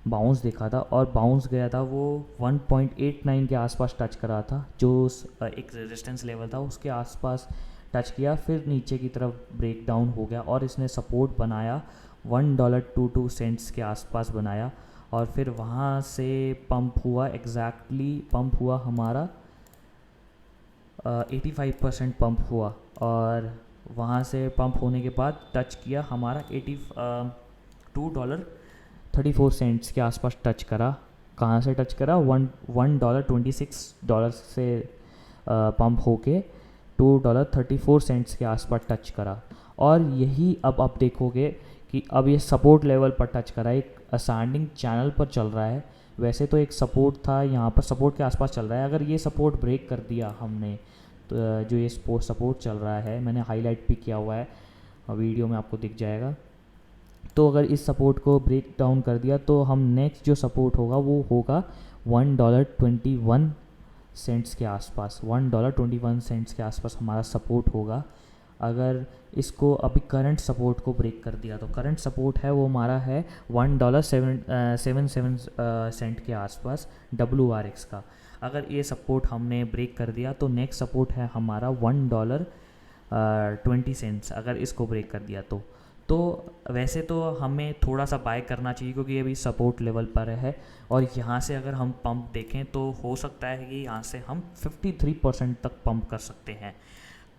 बाउंस देखा था, और बाउंस गया था वो 1.89 के आसपास टच करा था, जो एक रेजिस्टेंस लेवल था उसके आसपास टच किया, फिर नीचे की तरफ ब्रेक डाउन हो गया और इसने सपोर्ट बनाया $1.22 के आसपास बनाया, और फिर वहाँ से पंप हुआ, एग्जैक्टली पंप हुआ हमारा 85% पंप हुआ, और वहाँ से पंप होने के बाद टच किया हमारा $82.34 के आसपास टच करा। कहाँ से टच करा? $1.26 से पंप होके $2.34 के आसपास टच करा। और यही अब आप देखोगे कि अब ये सपोर्ट लेवल पर टच करा, एक असेंडिंग चैनल पर चल रहा है। वैसे तो एक सपोर्ट था यहाँ पर, सपोर्ट के आसपास चल रहा है। अगर ये सपोर्ट ब्रेक कर दिया हमने, तो जो ये सपोर्ट चल रहा है, मैंने हाईलाइट भी किया हुआ है, वीडियो में आपको दिख जाएगा। तो अगर इस सपोर्ट को ब्रेक डाउन कर दिया तो हम नेक्स्ट जो सपोर्ट होगा वो होगा $1.21 के आसपास। $1.21 के आसपास हमारा सपोर्ट होगा। अगर इसको अभी करंट सपोर्ट को ब्रेक कर दिया तो करंट सपोर्ट है वो हमारा है $1.77 के आसपास WRX का। अगर ये सपोर्ट हमने ब्रेक कर दिया तो नेक्स्ट सपोर्ट है हमारा $1.20 अगर इसको ब्रेक कर दिया तो वैसे तो हमें थोड़ा सा बाय करना चाहिए क्योंकि ये भी सपोर्ट लेवल पर है। और यहाँ से अगर हम पंप देखें तो हो सकता है कि यहाँ से हम 53% तक पंप कर सकते हैं।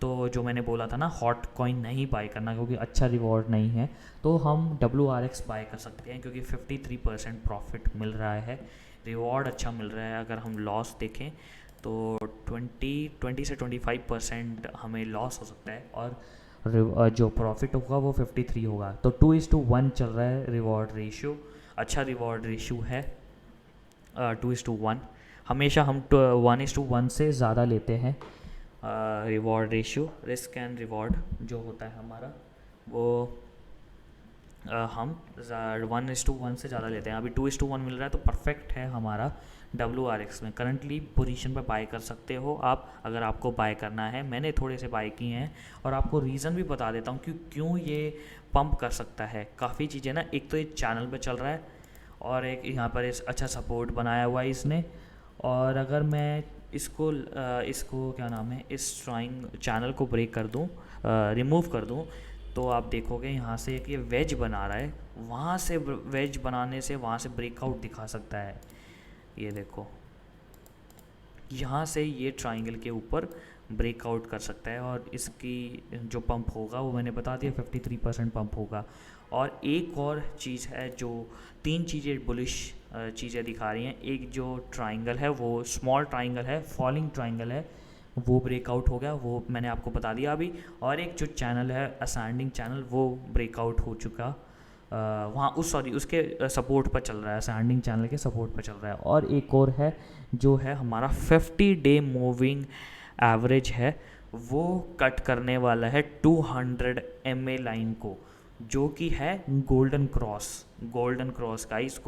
तो जो मैंने बोला था ना, हॉट कॉइन नहीं बाय करना क्योंकि अच्छा रिवॉर्ड नहीं है, तो हम WRX बाय कर सकते हैं क्योंकि 53% प्रॉफिट मिल रहा है, रिवॉर्ड अच्छा मिल रहा है। अगर हम लॉस देखें तो 20 से 25% हमें लॉस हो सकता है, और जो प्रॉफिट होगा वो 53 होगा। तो 2:1 चल रहा है रिवॉर्ड रेशियो, अच्छा रिवॉर्ड रेशियो है 2:1। हमेशा हम 1:1 से ज़्यादा लेते हैं reward ratio. Risk and reward जो होता है हमारा वो हम 1:1 से ज़्यादा लेते हैं। अभी 2:1 मिल रहा है तो परफेक्ट है हमारा WRX में। करंटली पोजीशन पर बाय कर सकते हो आप, अगर आपको बाय करना है। मैंने थोड़े से बाय किए हैं और आपको रीज़न भी बता देता हूँ कि क्यों ये पंप कर सकता है। काफ़ी चीज़ें ना, एक तो ये चैनल पे चल रहा है और एक यहाँ पर इस अच्छा सपोर्ट बनाया हुआ है इसने। और अगर मैं इसको क्या नाम है, इस ड्राइंग चैनल को ब्रेक कर दूँ, रिमूव कर दूँ, तो आप देखोगे यहाँ से एक ये वेज बना रहा है, वहाँ से वेज बनाने से वहाँ से ब्रेकआउट दिखा सकता है। ये देखो, यहाँ से ये ट्राइंगल के ऊपर ब्रेकआउट कर सकता है और इसकी जो पंप होगा वो मैंने बता दिया 53% पंप होगा। और एक और चीज़ है, जो 3 चीज़ें बुलिश चीज़ें दिखा रही हैं। एक जो ट्राइंगल है वो स्मॉल ट्राइंगल है, फॉलिंग ट्राइंगल है, वो ब्रेकआउट हो गया, वो मैंने आपको बता दिया अभी। और एक जो चैनल है असेंडिंग चैनल, वो ब्रेकआउट हो चुका, वहाँ उसके सपोर्ट पर चल रहा है, असेंडिंग चैनल के सपोर्ट पर चल रहा है। और एक और है जो है हमारा 50 डे मूविंग एवरेज है, वो कट करने वाला है 200 MA लाइन को, जो कि है golden cross guys.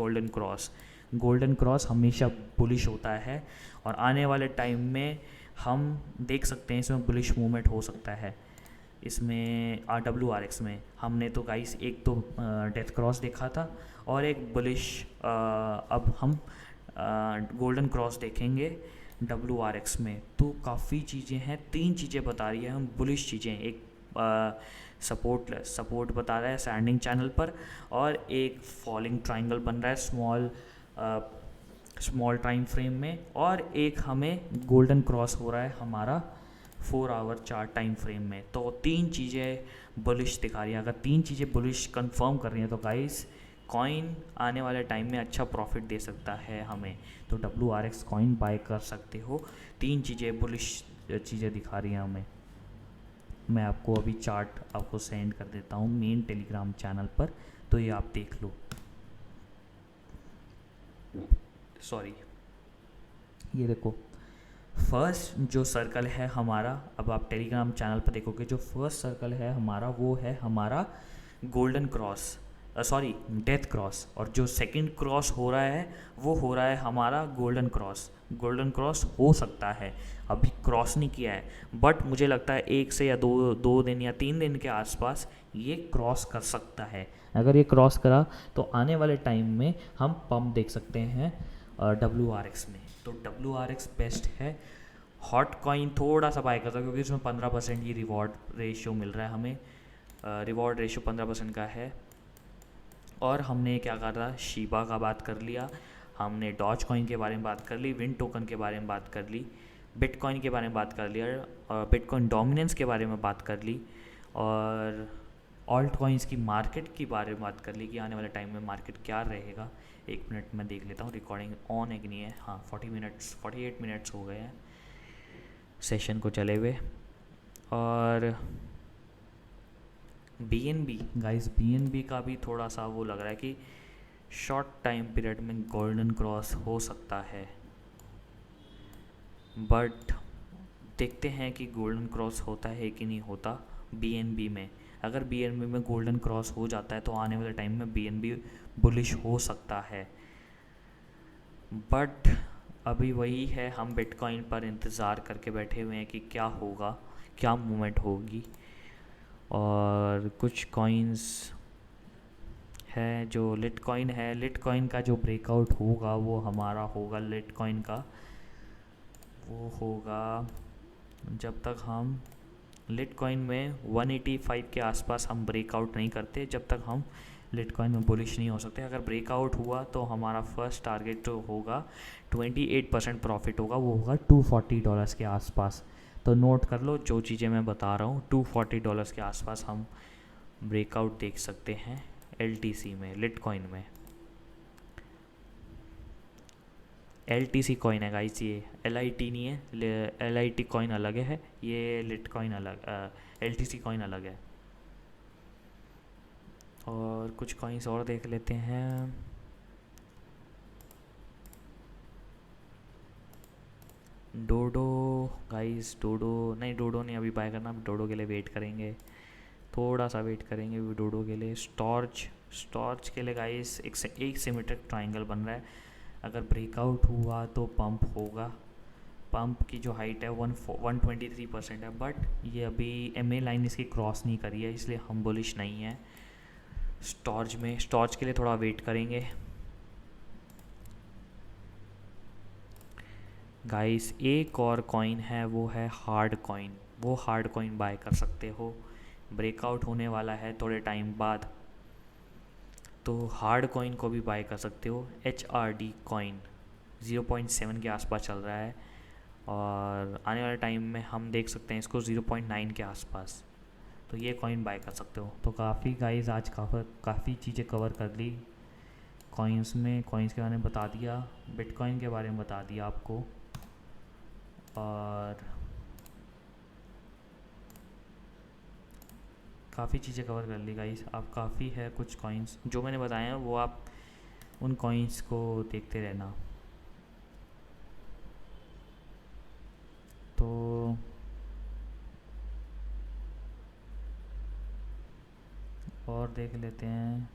Golden cross हमेशा बुलिश होता है और आने वाले टाइम में हम देख सकते हैं इसमें बुलिश मूवमेंट हो सकता है। इसमें WRX में हमने तो गाइस एक तो डेथ क्रॉस देखा था और एक बुलिश, अब हम गोल्डन क्रॉस देखेंगे WRX में। तो काफ़ी चीज़ें हैं, 3 चीज़ें बता रही है हम बुलिश चीज़ें। एक सपोर्ट बता रहा है असेंडिंग चैनल पर, और एक फॉलिंग ट्राइंगल बन रहा है स्मॉल टाइम फ्रेम में, और एक हमें गोल्डन क्रॉस हो रहा है हमारा 4 आवर चार्ट टाइम फ्रेम में। तो 3 चीज़ें बुलिश दिखा रही है। अगर 3 चीज़ें बुलिश कंफर्म कर रही हैं तो गाइस कॉइन आने वाले टाइम में अच्छा प्रॉफिट दे सकता है हमें। तो WRX कॉइन बाय कर सकते हो, 3 चीज़ें बुलिश चीज़ें दिखा रही हैं हमें। मैं आपको अभी चार्ट आपको सेंड कर देता हूँ मेन टेलीग्राम चैनल पर, तो ये आप देख लो। सॉरी, ये देखो फर्स्ट जो सर्कल है हमारा, अब आप टेलीग्राम चैनल पर देखोगे जो फर्स्ट सर्कल है हमारा वो है हमारा golden cross, sorry death cross, और जो सेकंड क्रॉस हो रहा है वो हो रहा है हमारा गोल्डन क्रॉस। गोल्डन क्रॉस हो सकता है, अभी क्रॉस नहीं किया है, बट मुझे लगता है 1 से या 2 दिन या 3 दिन के आसपास ये क्रॉस कर सकता है। अगर ये क्रॉस करा तो आने वाले टाइम में हम पंप देख सकते हैं WRX में। तो WRX बेस्ट है। हॉट कॉइन थोड़ा सा बाय करता क्योंकि उसमें 15% की रिवॉर्ड रेशियो मिल रहा है हमें, रिवॉर्ड रेशियो 15% का है। और हमने क्या करा, शीबा का बात कर लिया, हमने डॉज कॉइन के बारे में बात कर ली, विन टोकन के बारे में बात कर ली, बिटकॉइन के बारे में बात कर लिया, और बिटकॉइन डोमिनेंस के बारे में बात कर ली, और ऑल्ट कॉइन्स की मार्केट के बारे में बात कर ली कि आने वाले टाइम में मार्केट क्या रहेगा। 1 मिनट में देख लेता हूँ रिकॉर्डिंग ऑन है कि नहीं है। हाँ 48 मिनट्स हो गए हैं सेशन को चले हुए। और BNB गाइस, BNB का भी थोड़ा सा वो लग रहा है कि शॉर्ट टाइम पीरियड में गोल्डन क्रॉस हो सकता है, बट देखते हैं कि गोल्डन क्रॉस होता है कि नहीं होता BNB में। अगर BNB में गोल्डन क्रॉस हो जाता है तो आने वाले टाइम में BNB बुलिश हो सकता है, बट अभी वही है, हम बिटकॉइन पर इंतज़ार करके बैठे हुए हैं कि क्या होगा, क्या मूवमेंट होगी। और कुछ कॉइन्स है जो लिटकॉइन है, लिटकॉइन का जो ब्रेकआउट होगा वो हमारा होगा, लिटकॉइन का वो होगा जब तक हम लिटकॉइन में 185 के आसपास हम ब्रेकआउट नहीं करते, जब तक हम लिटकॉइन में बुलिश नहीं हो सकते। अगर ब्रेकआउट हुआ तो हमारा फर्स्ट टारगेट जो होगा 28% प्रॉफिट होगा, वो होगा $240 के आसपास। तो नोट कर लो जो चीज़ें मैं बता रहा हूँ, $240 के आसपास हम ब्रेकआउट देख सकते हैं LTC में, लिटकॉइन में। LTC कॉइन है गाइस, ये LIT नहीं है, LIT कॉइन अलग है, ये लिटकॉइन अलग, LTC कॉइन अलग है। और कुछ कॉइन्स और देख लेते हैं। डोडो गाइस, डोडो नहीं, डोडो नहीं अभी बाय करना, डोडो के लिए वेट करेंगे, थोड़ा सा वेट करेंगे डोडो के लिए। स्टॉर्च के लिए गाइस एक सिमेट्रिक ट्रायंगल बन रहा है, अगर ब्रेकआउट हुआ तो पंप होगा। पंप की जो हाइट है 123% है, बट ये अभी MA लाइन इसकी क्रॉस नहीं करी है, इसलिए हम बुलिश नहीं है स्टॉर्च के लिए थोड़ा वेट करेंगे गाइस। एक और कॉइन है वो है हार्ड कॉइन, वो हार्ड कॉइन बाय कर सकते हो, ब्रेकआउट होने वाला है थोड़े टाइम बाद, तो हार्ड कॉइन को भी बाय कर सकते हो। HRD कॉइन 0.7 के आसपास चल रहा है, और आने वाले टाइम में हम देख सकते हैं इसको 0.9 के आसपास, तो ये कॉइन बाय कर सकते हो। तो काफ़ी गाइस आज काफ़ी चीज़ें कवर कर ली कॉइन्स में, कॉइन्स के बारे में बता दिया, बिटकॉइन के बारे में बता दिया आपको, और काफ़ी चीज़ें कवर कर ली गाइस। अब काफ़ी है कुछ कॉइन्स जो मैंने बताए हैं, वो आप उन कॉइन्स को देखते रहना। तो और देख लेते हैं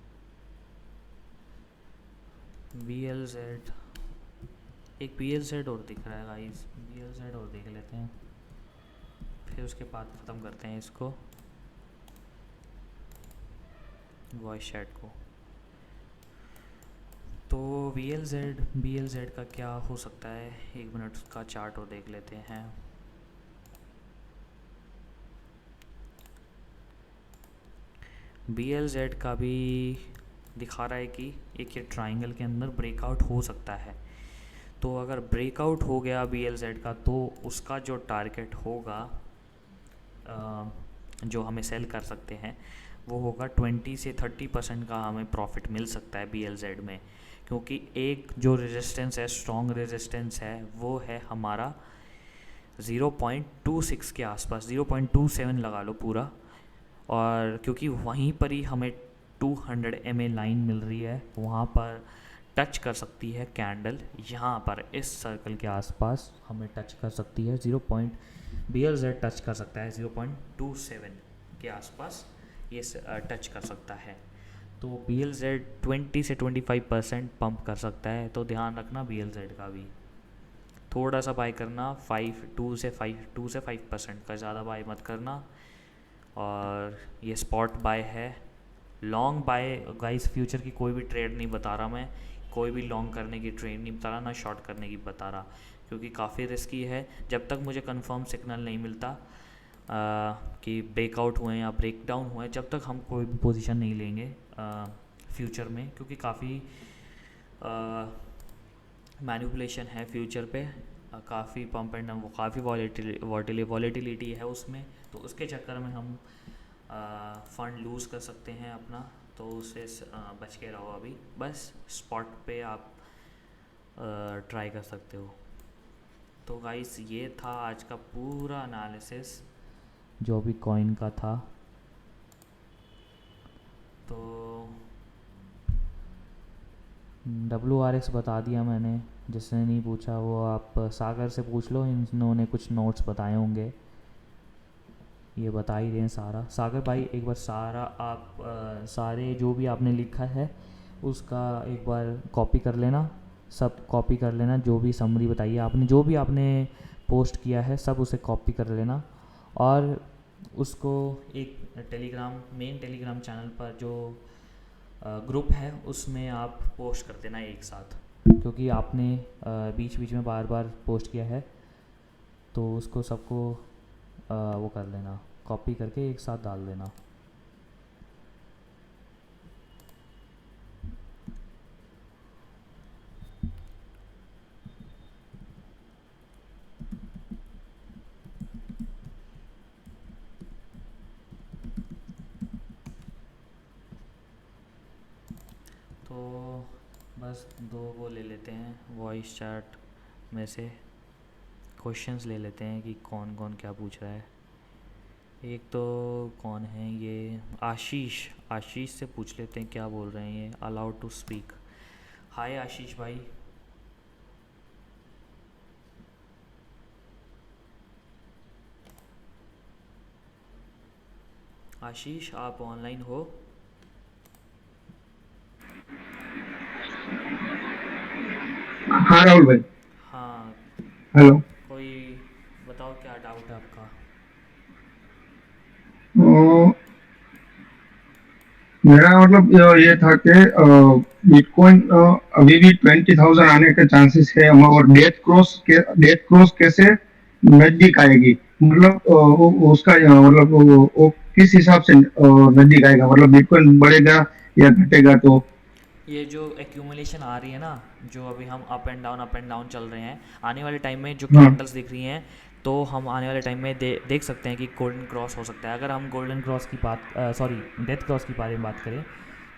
BLZ, एक BLZ और दिख रहा है गाइस, BLZ और देख लेते हैं, फिर उसके बाद ख़त्म करते हैं इसको वॉइस चैट को। तो BLZ का क्या हो सकता है, 1 मिनट का चार्ट और देख लेते हैं। BLZ का भी दिखा रहा है कि एक ये ट्रायंगल के अंदर ब्रेकआउट हो सकता है, तो अगर ब्रेकआउट हो गया BLZ का तो उसका जो टारगेट होगा जो हमें सेल कर सकते हैं वो होगा 20 से 30% का हमें प्रॉफिट मिल सकता है BLZ में, क्योंकि एक जो रेजिस्टेंस है, स्ट्रॉन्ग रेजिस्टेंस है, वो है हमारा 0.26 के आसपास, 0.27 लगा लो पूरा। और क्योंकि वहीं पर ही हमें 200 mA लाइन मिल रही है, वहाँ पर टच कर सकती है कैंडल, यहाँ पर इस सर्कल के आसपास हमें टच कर सकती है, BLZ टच कर सकता है 0.27 के आसपास, ये टच कर सकता है। तो BLZ 20 से 25% पंप कर सकता है, तो ध्यान रखना BLZ का भी थोड़ा सा बाय करना, 2 से 5% का, ज़्यादा बाय मत करना। और ये स्पॉट बाय है। लॉन्ग बाय गाइस, फ्यूचर की कोई भी ट्रेड नहीं बता रहा मैं, कोई भी लॉन्ग करने की ट्रेड नहीं बता रहा, ना शॉर्ट करने की बता रहा, क्योंकि काफ़ी रिस्की है। जब तक मुझे कंफर्म सिग्नल नहीं मिलता कि ब्रेकआउट हुए या ब्रेक डाउन हुए, जब तक हम कोई भी पोजीशन नहीं लेंगे फ्यूचर में, क्योंकि काफ़ी मैनिपुलेशन है फ्यूचर पे, काफ़ी पंप एंड वो काफ़ी वॉलेटिलिटी है उसमें, तो उसके चक्कर में हम फ़ंड लूज़ कर सकते हैं अपना, तो उससे बच के रहो अभी। बस स्पॉट पे आप ट्राई कर सकते हो। तो गाइस, ये था आज का पूरा एनालिसिस जो भी कॉइन का था। तो WRX बता दिया मैंने, जिसने नहीं पूछा वो आप सागर से पूछ लो, इन्होंने कुछ नोट्स बताए होंगे, ये बता ही रहे हैं सारा। सागर भाई एक बार सारा आप सारे जो भी आपने लिखा है उसका एक बार कॉपी कर लेना, सब कॉपी कर लेना, जो भी समरी बताइए आपने, जो भी आपने पोस्ट किया है सब उसे कॉपी कर लेना, और उसको एक मेन टेलीग्राम चैनल पर जो ग्रुप है उसमें आप पोस्ट कर देना एक साथ, क्योंकि आपने बीच बीच में बार बार पोस्ट किया है, तो उसको सबको वो कर लेना, कॉपी करके एक साथ डाल देना। तो बस दो वो ले लेते हैं वॉइस चैट में से, क्वेश्चंस ले लेते हैं कि कौन कौन क्या पूछ रहा है। एक तो कौन है ये, आशीष से पूछ लेते हैं क्या बोल रहे हैं ये। Allowed to speak. Hi Ashish भाई। आशीष आप ऑनलाइन हो? हाँ राहुल भाई। हाँ, हेलो। कोई बताओ क्या डाउट है आपका? मेरा मतलब ये था कि बिटकॉइन अभी भी 20,000 आने के चांसेस है, और डेथ क्रॉस कैसे नजदीक आएगी, मतलब उसका मतलब वो किस हिसाब से नजदीक आएगा, मतलब बिटकॉइन बढ़ेगा या घटेगा? तो ये जो एक्यूमुलेशन आ रही है ना, जो अभी हम अप एंड डाउन चल रहे हैं, आने वाले टाइम में जो हाँ। कैंडल्स दिख रही हैं, तो हम आने वाले टाइम में देख सकते हैं कि गोल्डन क्रॉस हो सकता है। अगर हम गोल्डन क्रॉस की बात सॉरी डेथ क्रॉस के बारे में बात करें,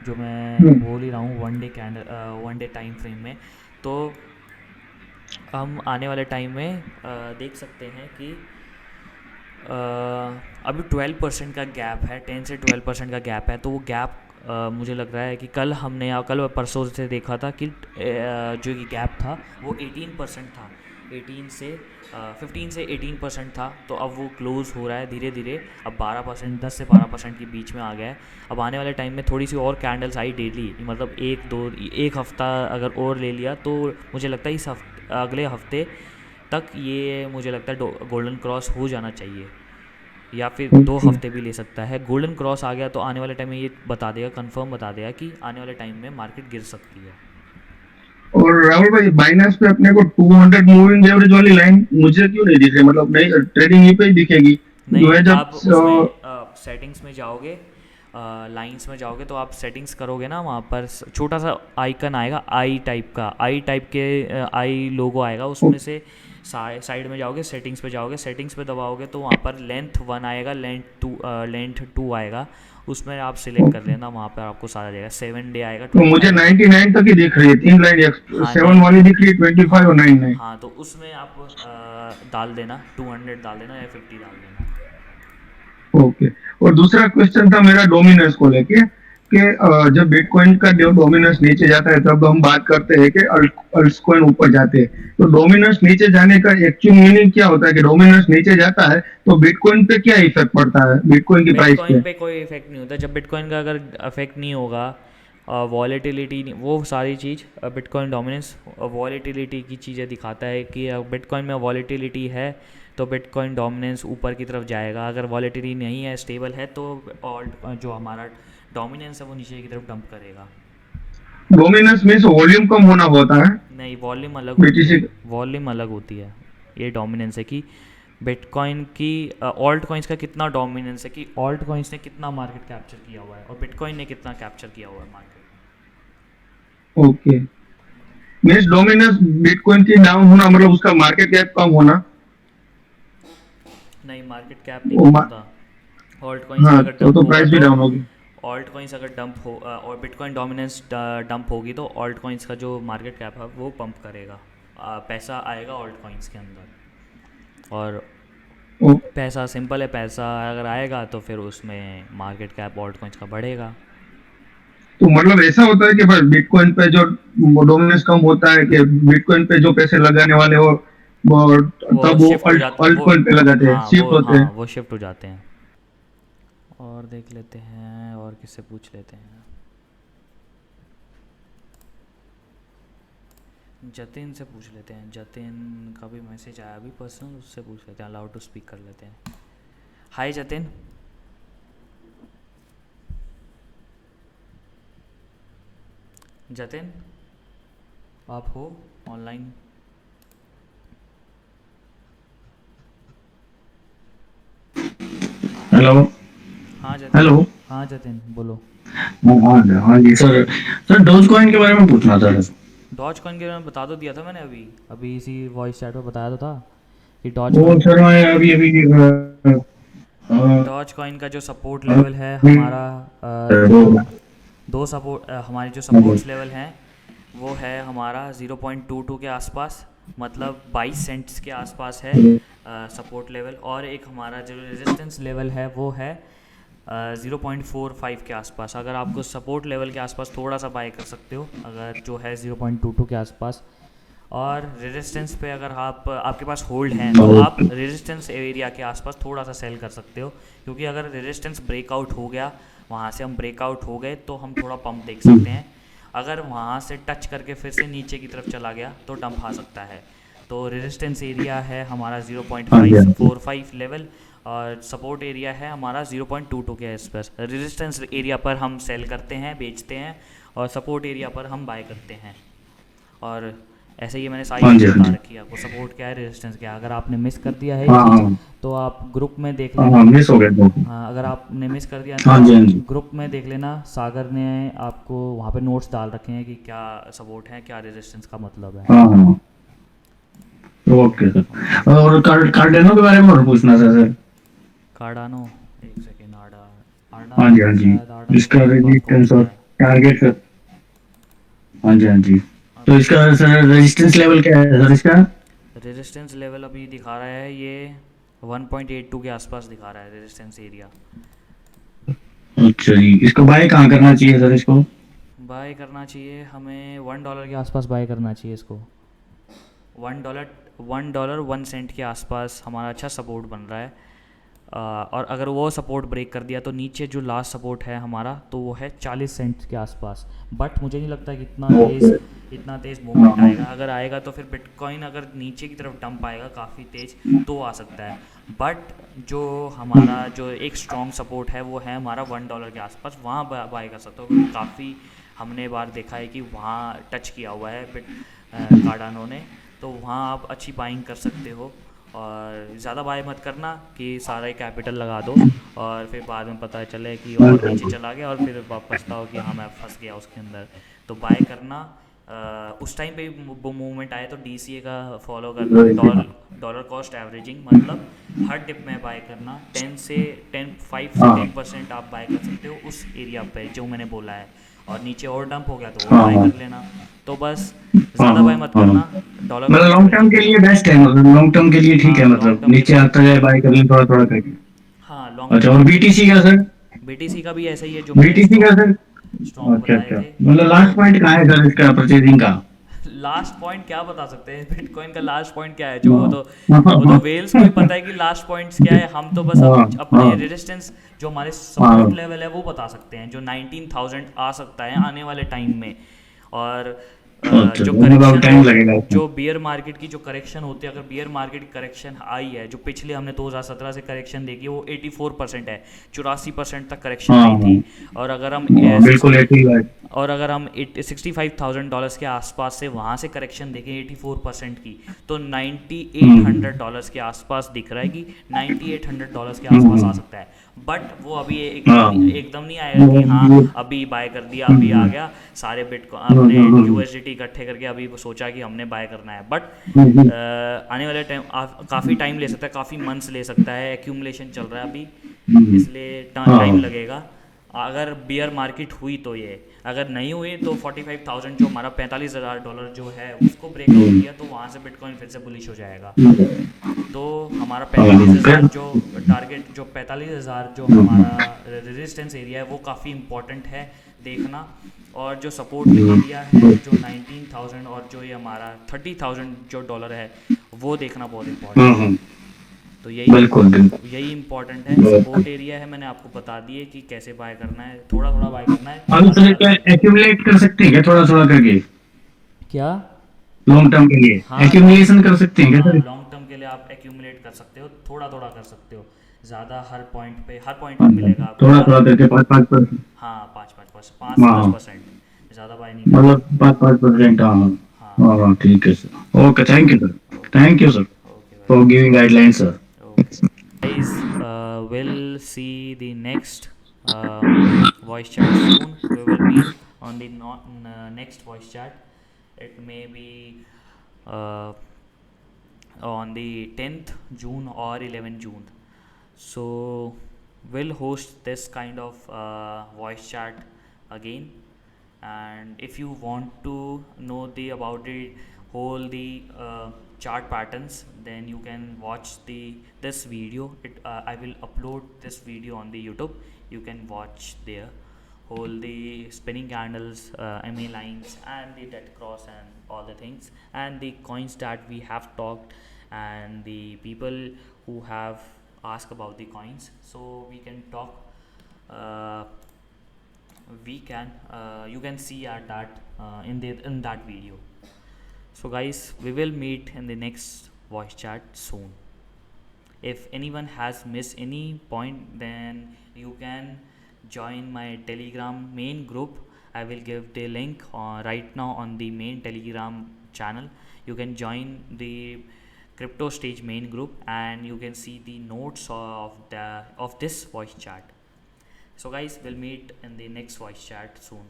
जो मैं हम्म। बोल ही रहा हूँ, वन डे टाइम फ्रेम में, तो हम आने वाले टाइम में देख सकते हैं कि अभी 12% का गैप है, 10 से 12% का गैप है, तो वो गैप मुझे लग रहा है कि कल हमने या कल परसों से देखा था कि जो ये गैप था वो 18% था, 15 से 18% था, तो अब वो क्लोज़ हो रहा है धीरे धीरे, अब 12%, 10 से 12% के बीच में आ गया है। अब आने वाले टाइम में थोड़ी सी और कैंडल्स आई डेली, मतलब एक हफ़्ता अगर और ले लिया, तो मुझे लगता है अगले हफ्ते तक ये मुझे लगता है गोल्डन क्रॉस हो जाना चाहिए, या फिर 2 हफ्ते भी ले सकता है। गोल्डन क्रॉस आ गया तो आने वाले टाइम में ये बता देगा, कंफर्म बता देगा कि आने वाले टाइम में मार्केट गिर सकती है। और राहुल भाई, बाइनेंस पे अपने को 200 मूविंग एवरेज वाली लाइन मुझे क्यों नहीं दिख रही, मतलब नहीं ट्रेडिंग ही पे ही दिखेगी जो नहीं, है जब आप उसमें सेटिंग्स में जाओगे, लाइंस में जाओगे तो आप सेटिंग्स करोगे ना, वहाँ पर छोटा सा आइकन आएगा आई टाइप का, आई टाइप के आई लोगो आएगा, उसमें से साइड में जाओगे, सेटिंग्स पे जाओगे, सेटिंग्स पे दबाओगे तो वहाँ पर लेंथ 1 आएगा, लेंथ 2 आएगा, उसमें आप सिलेक्ट कर लेना, वहाँ पर आपको सारा जाएगा। 7 डे आएगा, तो मुझे 99 तक ही दिख रही है, 3 लाइन, हाँ 7 नहीं, वाली दिख रही है, 25 हाँ और 99। हाँ, तो उसमें आप डाल देना 200 डाल देना या 50 डाल देना। ओके। और दूसरा क्वेश्चन था मेरा डोमिनेंस को लेके कि जब बिटकॉइन का डोमिनेंस नीचे जाता है तब हम बात करते हैं कि अल्ट्स कॉइन ऊपर जाते हैं, तो डोमिनेंस नीचे जाने का एक्चुअल मीनिंग क्या होता है कि डोमिनेंस नीचे जाता है तो बिटकॉइन पे क्या इफेक्ट पड़ता है, बिटकॉइन की प्राइस बिटकॉइन पे? पे कोई इफेक्ट नहीं होता। जब बिटकॉइन का अगर इफेक्ट नहीं होगा, वॉलेटिलिटी वो सारी चीज़, बिटकॉइन डोमिनेंस वॉलेटिलिटी की चीज़ें दिखाता है कि बिटकॉइन में वॉलेटिलिटी है तो बिटकॉइन डोमिनेंस ऊपर की तरफ जाएगा, अगर वॉलेटिलिटी नहीं है, स्टेबल है, तो ऑल्ट जो हमारा डोमिनेंस है वो नीचे की तरफ डंप करेगा। डोमिनेंस मीन्स वॉल्यूम कम होना होता है नहीं, वॉल्यूम अलग होती है, बीटीसी। वॉल्यूम अलग होती है। ये डोमिनेंस है कि बिटकॉइन की ऑल्ट कॉइन्स का कितना डोमिनेंस है, कि ऑल्ट कॉइन्स ने कितना मार्केट कैप्चर किया हुआ है और बिटकॉइन ने कितना कैप्चर किया हुआ है market. Okay, means dominance bitcoin की डाउन होना मतलब उसका मार्केट कैप कम होना। नहीं, मार्केट कैप नहीं वो कम मा- होता। ऑल्ट कॉइन्स का हाँ, अगर तो डंप होगा प्राइस भी तो डाउन होगी। ऑल्ट कॉइन्स अगर डंप हो और बिटकॉइन डोमिनेंस डंप होगी तो ऑल्ट कॉइन्स का जो मार्केट कैप है वो पंप करेगा, पैसा आएगा ऑल्ट कॉइन्स के अंदर। और ओ, पैसा सिंपल है, पैसा अगर आएगा तो फिर उसमें मार्केट कैप ऑल्ट कॉइन्स का बढ़ेगा। तो मतलब ऐसा होता है कि भाई बिटकॉइन पे जो डोमिनेंस कम होता है कि बिटकॉइन पे जो पैसे लगाने वाले हो वो वो तब वो शिफ्ट हो अल्ट जाते अल्ट वो, कॉइन पे लगाते हैं, हाँ शिफ्ट होते हैं। वो शिफ्ट हो जाते हैं। और देख लेते हैं, और किससे पूछ लेते हैं, जतिन से पूछ लेते हैं। जतिन का भी मैसेज आया अभी पर्सनल, उससे पूछ लेते हैं, अलाउड टू स्पीक कर लेते हैं। हाय जतिन। जतिन, आप हो ऑनलाइन? हेलो। हाँ जतिन। हेलो। हाँ जतिन, बोलो। हाँ हाँ जी सर। सर डोज कॉइन के बारे में पूछना था सर। डॉज कॉइन के बारे में बता तो दिया था मैंने अभी अभी इसी वॉइस चैट में बताया तो था कि डॉज वो कॉइन, सर मैं अभी अभी डॉज कॉइन का जो सपोर्ट लेवल है हमारा, दो सपोर्ट, हमारे जो सपोर्ट्स लेवल हैं वो है हमारा 0.22 के आसपास, मतलब 22 सेंट्स के आसपास है सपोर्ट लेवल। और एक हमारा जो रेजिस्टेंस लेवल है वो है 0.45 के आसपास। अगर आपको सपोर्ट लेवल के आसपास थोड़ा सा बाय कर सकते हो, अगर जो है 0.22 के आसपास। और रेजिस्टेंस पे अगर आपके पास होल्ड हैं तो आप रेजिस्टेंस एरिया के आसपास थोड़ा सा सेल कर सकते हो, क्योंकि अगर रेजिस्टेंस ब्रेकआउट हो गया, वहाँ से हम ब्रेकआउट हो गए तो हम थोड़ा पंप देख सकते हैं। अगर वहाँ से टच करके फिर से नीचे की तरफ चला गया तो डंप आ सकता है। तो रेजिस्टेंस एरिया है हमारा 0.545 लेवल, और सपोर्ट एरिया है हमारा 0.22 के आसपास। रेजिस्टेंस एरिया पर हम सेल करते हैं, बेचते हैं, और सपोर्ट एरिया पर हम बाय करते हैं। और ऐसे ही मैंने सारी चीज़ बता रखी है आपको, सपोर्ट क्या है, रेजिस्टेंस क्या है। अगर आपने मिस कर दिया है ये चीज़ तो आप ग्रुप में देख लेना। मिस हो गया। हाँ, अगर आपने मिस कर दिया हाँ जी, हाँ तो जी। ग्रुप में देख लेना, सागर ने आपको वहाँ पे नोट्स डाल रखे हैं कि क्या सपोर्ट है, क्या रेजिस्टेंस का मतलब है। हाँ हाँ ओके सर। और कार्डेनो के बारे में और पूछना था सर। कार्डानो, एक सेकेंड, आडा आडा हाँ जी हाँ जी। शायद आडा तो इसका मेरे पास रेजिस्टेंस बहुत और है। Target sir. हाँ जी हाँ जी। तो अभी इसका सर रेजिस्टेंस लेवल क्या है सर इसका? रेजिस्टेंस लेवल अभी दिखा रहा है ये 1.82 के आसपास दिखा रहा है रेजिस्टेंस एरिया। अच्छा जी, इसको बाय कहाँ करना चाहिए सर इसको? बाय करना चाहिए हमें $1 के आसपास बाय करना चाहिए इसको। $1 $1 के आसपास हमारा अच्छा सपोर्ट बन रहा है। और अगर वो सपोर्ट ब्रेक कर दिया तो नीचे जो लास्ट सपोर्ट है हमारा तो वो है 40 सेंट के आसपास। बट मुझे नहीं लगता कि इतना तेज़ मूवमेंट आएगा। अगर आएगा तो फिर बिटकॉइन अगर नीचे की तरफ डंप आएगा काफ़ी तेज़ तो आ सकता है। बट जो हमारा जो एक स्ट्रॉन्ग सपोर्ट है वो है हमारा $1 के आसपास, वहाँ बाय कर सकते हो, क्योंकि काफ़ी हमने बार देखा है कि वहाँ टच किया हुआ है कार्डानो ने, तो वहाँ आप अच्छी बाइंग कर सकते हो। और ज़्यादा बाय मत करना कि सारा ही कैपिटल लगा दो और फिर बाद में पता चले कि और नीचे चला गया और फिर पछताओ कि हाँ मैं फंस गया उसके अंदर। तो बाय करना उस टाइम पे वो मूवमेंट आए तो DCA का फॉलो करना, डॉलर कॉस्ट एवरेजिंग, मतलब हर डिप में बाय करना 5 से 10% आप बाय कर सकते हो उस एरिया पे जो मैंने बोला है, और नीचे और डंप हो गया तो और बाय कर लेना। तो बस ज़्यादा बाय मत करना, डॉलर मतलब कॉस्ट लॉन्ग टर्म के एवरेजिंग। लिए बेस्ट है, मतलब लॉन्ग टर्म के लिए ठीक है, हाँ लॉन्ग मतलब टर्म के नीचे लिए, आता जाए बाय कर लें थोड़ा थोड़ा करके। हाँ लॉन्ग अच्छा, टर्म और के लिए। BTC का सर? BTC का भी ऐसा ही है जो मैंने BTC का सर? स्ट्रॉन्ग अच्छा बताए अच्छा, थे। मतलब लास्ट पॉइंट कहाँ है सर इसका परचेजिंग का? लास्ट पॉइंट क्या बता सकते हैं बिटकॉइन का लास्ट पॉइंट क्या है, जो वो तो वेल्स को ही पता है कि लास्ट पॉइंट्स क्या है। हम तो बस अपने रेजिस्टेंस जो हमारे सपोर्ट लेवल है वो बता सकते हैं, जो 19,000 आ सकता है आने वाले टाइम में। और अच्छा, जो मतलब टाइम करेक्शन, लगेगा इसमें। जो बियर मार्केट की जो करेक्शन होती है, अगर बियर मार्केट की करेक्शन आई है, जो पिछले हमने 2017 से करेक्शन देखी है वो 84% है, 84% तक करेक्शन हाँ आई थी। और अगर हम बिल्कुल ऐसे ही बात। और अगर हम $65,000 के आसपास से वहाँ से करेक्शन देखें 84% की, तो $9,800 के आसपास दिख रहा है कि $9,800 के आसपास आ सकता है। बट वो अभी एकदम नहीं आएगा कि हाँ अभी बाय कर दिया अभी आ गया, सारे बिटकॉइन अपने USDT इकट्ठे करके अभी वो सोचा कि हमने बाय करना है। बट आने वाले टाइम काफ़ी टाइम ले सकता है, काफ़ी मंथ्स ले सकता है, एक्यूमुलेशन चल रहा है अभी, इसलिए टाइम लगेगा। अगर बियर मार्केट हुई तो ये, अगर नहीं हुई तो 45,000 जो हमारा $45,000 जो है उसको ब्रेकआउट किया तो वहाँ से बिटकॉइन फिर से बुलिश हो जाएगा। तो हमारा 45,000 जो टारगेट, जो 45,000 जो हमारा रेजिस्टेंस एरिया है वो काफ़ी इंपॉर्टेंट है देखना। और जो सपोर्ट एरिया है जो 19,000 और जो ये हमारा $30,000 जो डॉलर है वो देखना बहुत इंपॉर्टेंट है। तो यही इंपॉर्टेंट है, सपोर्ट एरिया है, मैंने आपको बता दिए कि कैसे बाय करना है, थोड़ा थोड़ा बाय करना है, हम ज़्यादा सर ज़्यादा क्या नहीं। एक्यूमुलेट कर सकते हैं क्या थोड़ा थोड़ा करके क्या? लॉन्ग टर्म के लिए? हाँ एक्यूमुलेशन कर सकते हैं क्या हाँ सर? लॉन्ग टर्म के लिए आप एक्यूमुलेट कर सकते हो, थोड़ा थोड़ा कर सकते हो, ज़्यादा हर पॉइंट पे मिलेगा आपको थोड़ा थोड़ा ज़्यादा। करके 5-5%। हाँ 5-5%, 5 से 10%, ज़्यादा बाय नहीं करना। मतलब 5-5%। हाँ हाँ हाँ हाँ, ठीक है sir. Okay, thank you sir. Okay thank you sir okay for giving guideline sir. okay guys, we'll see the next voice chat soon. We will meet on the next voice chat. It may be uh, on the 10th June or 11th June. So we'll host this kind of voice chat again. And if you want to know the about the whole the chart patterns, then you can watch this video. I will upload this video on the YouTube. You can watch there whole the spinning candles, MA lines, and the dead cross, and all the things, and the coins that we have talked, and the people who have asked about the coins. So we can talk. You can see at that in that video. So guys, we will meet in the next voice chat soon. If anyone has missed any point, then you can join my Telegram main group. I will give the link right now on the main Telegram channel. You can join the crypto stage main group and you can see the notes of this voice chat. So guys, we'll meet in the next voice chat soon.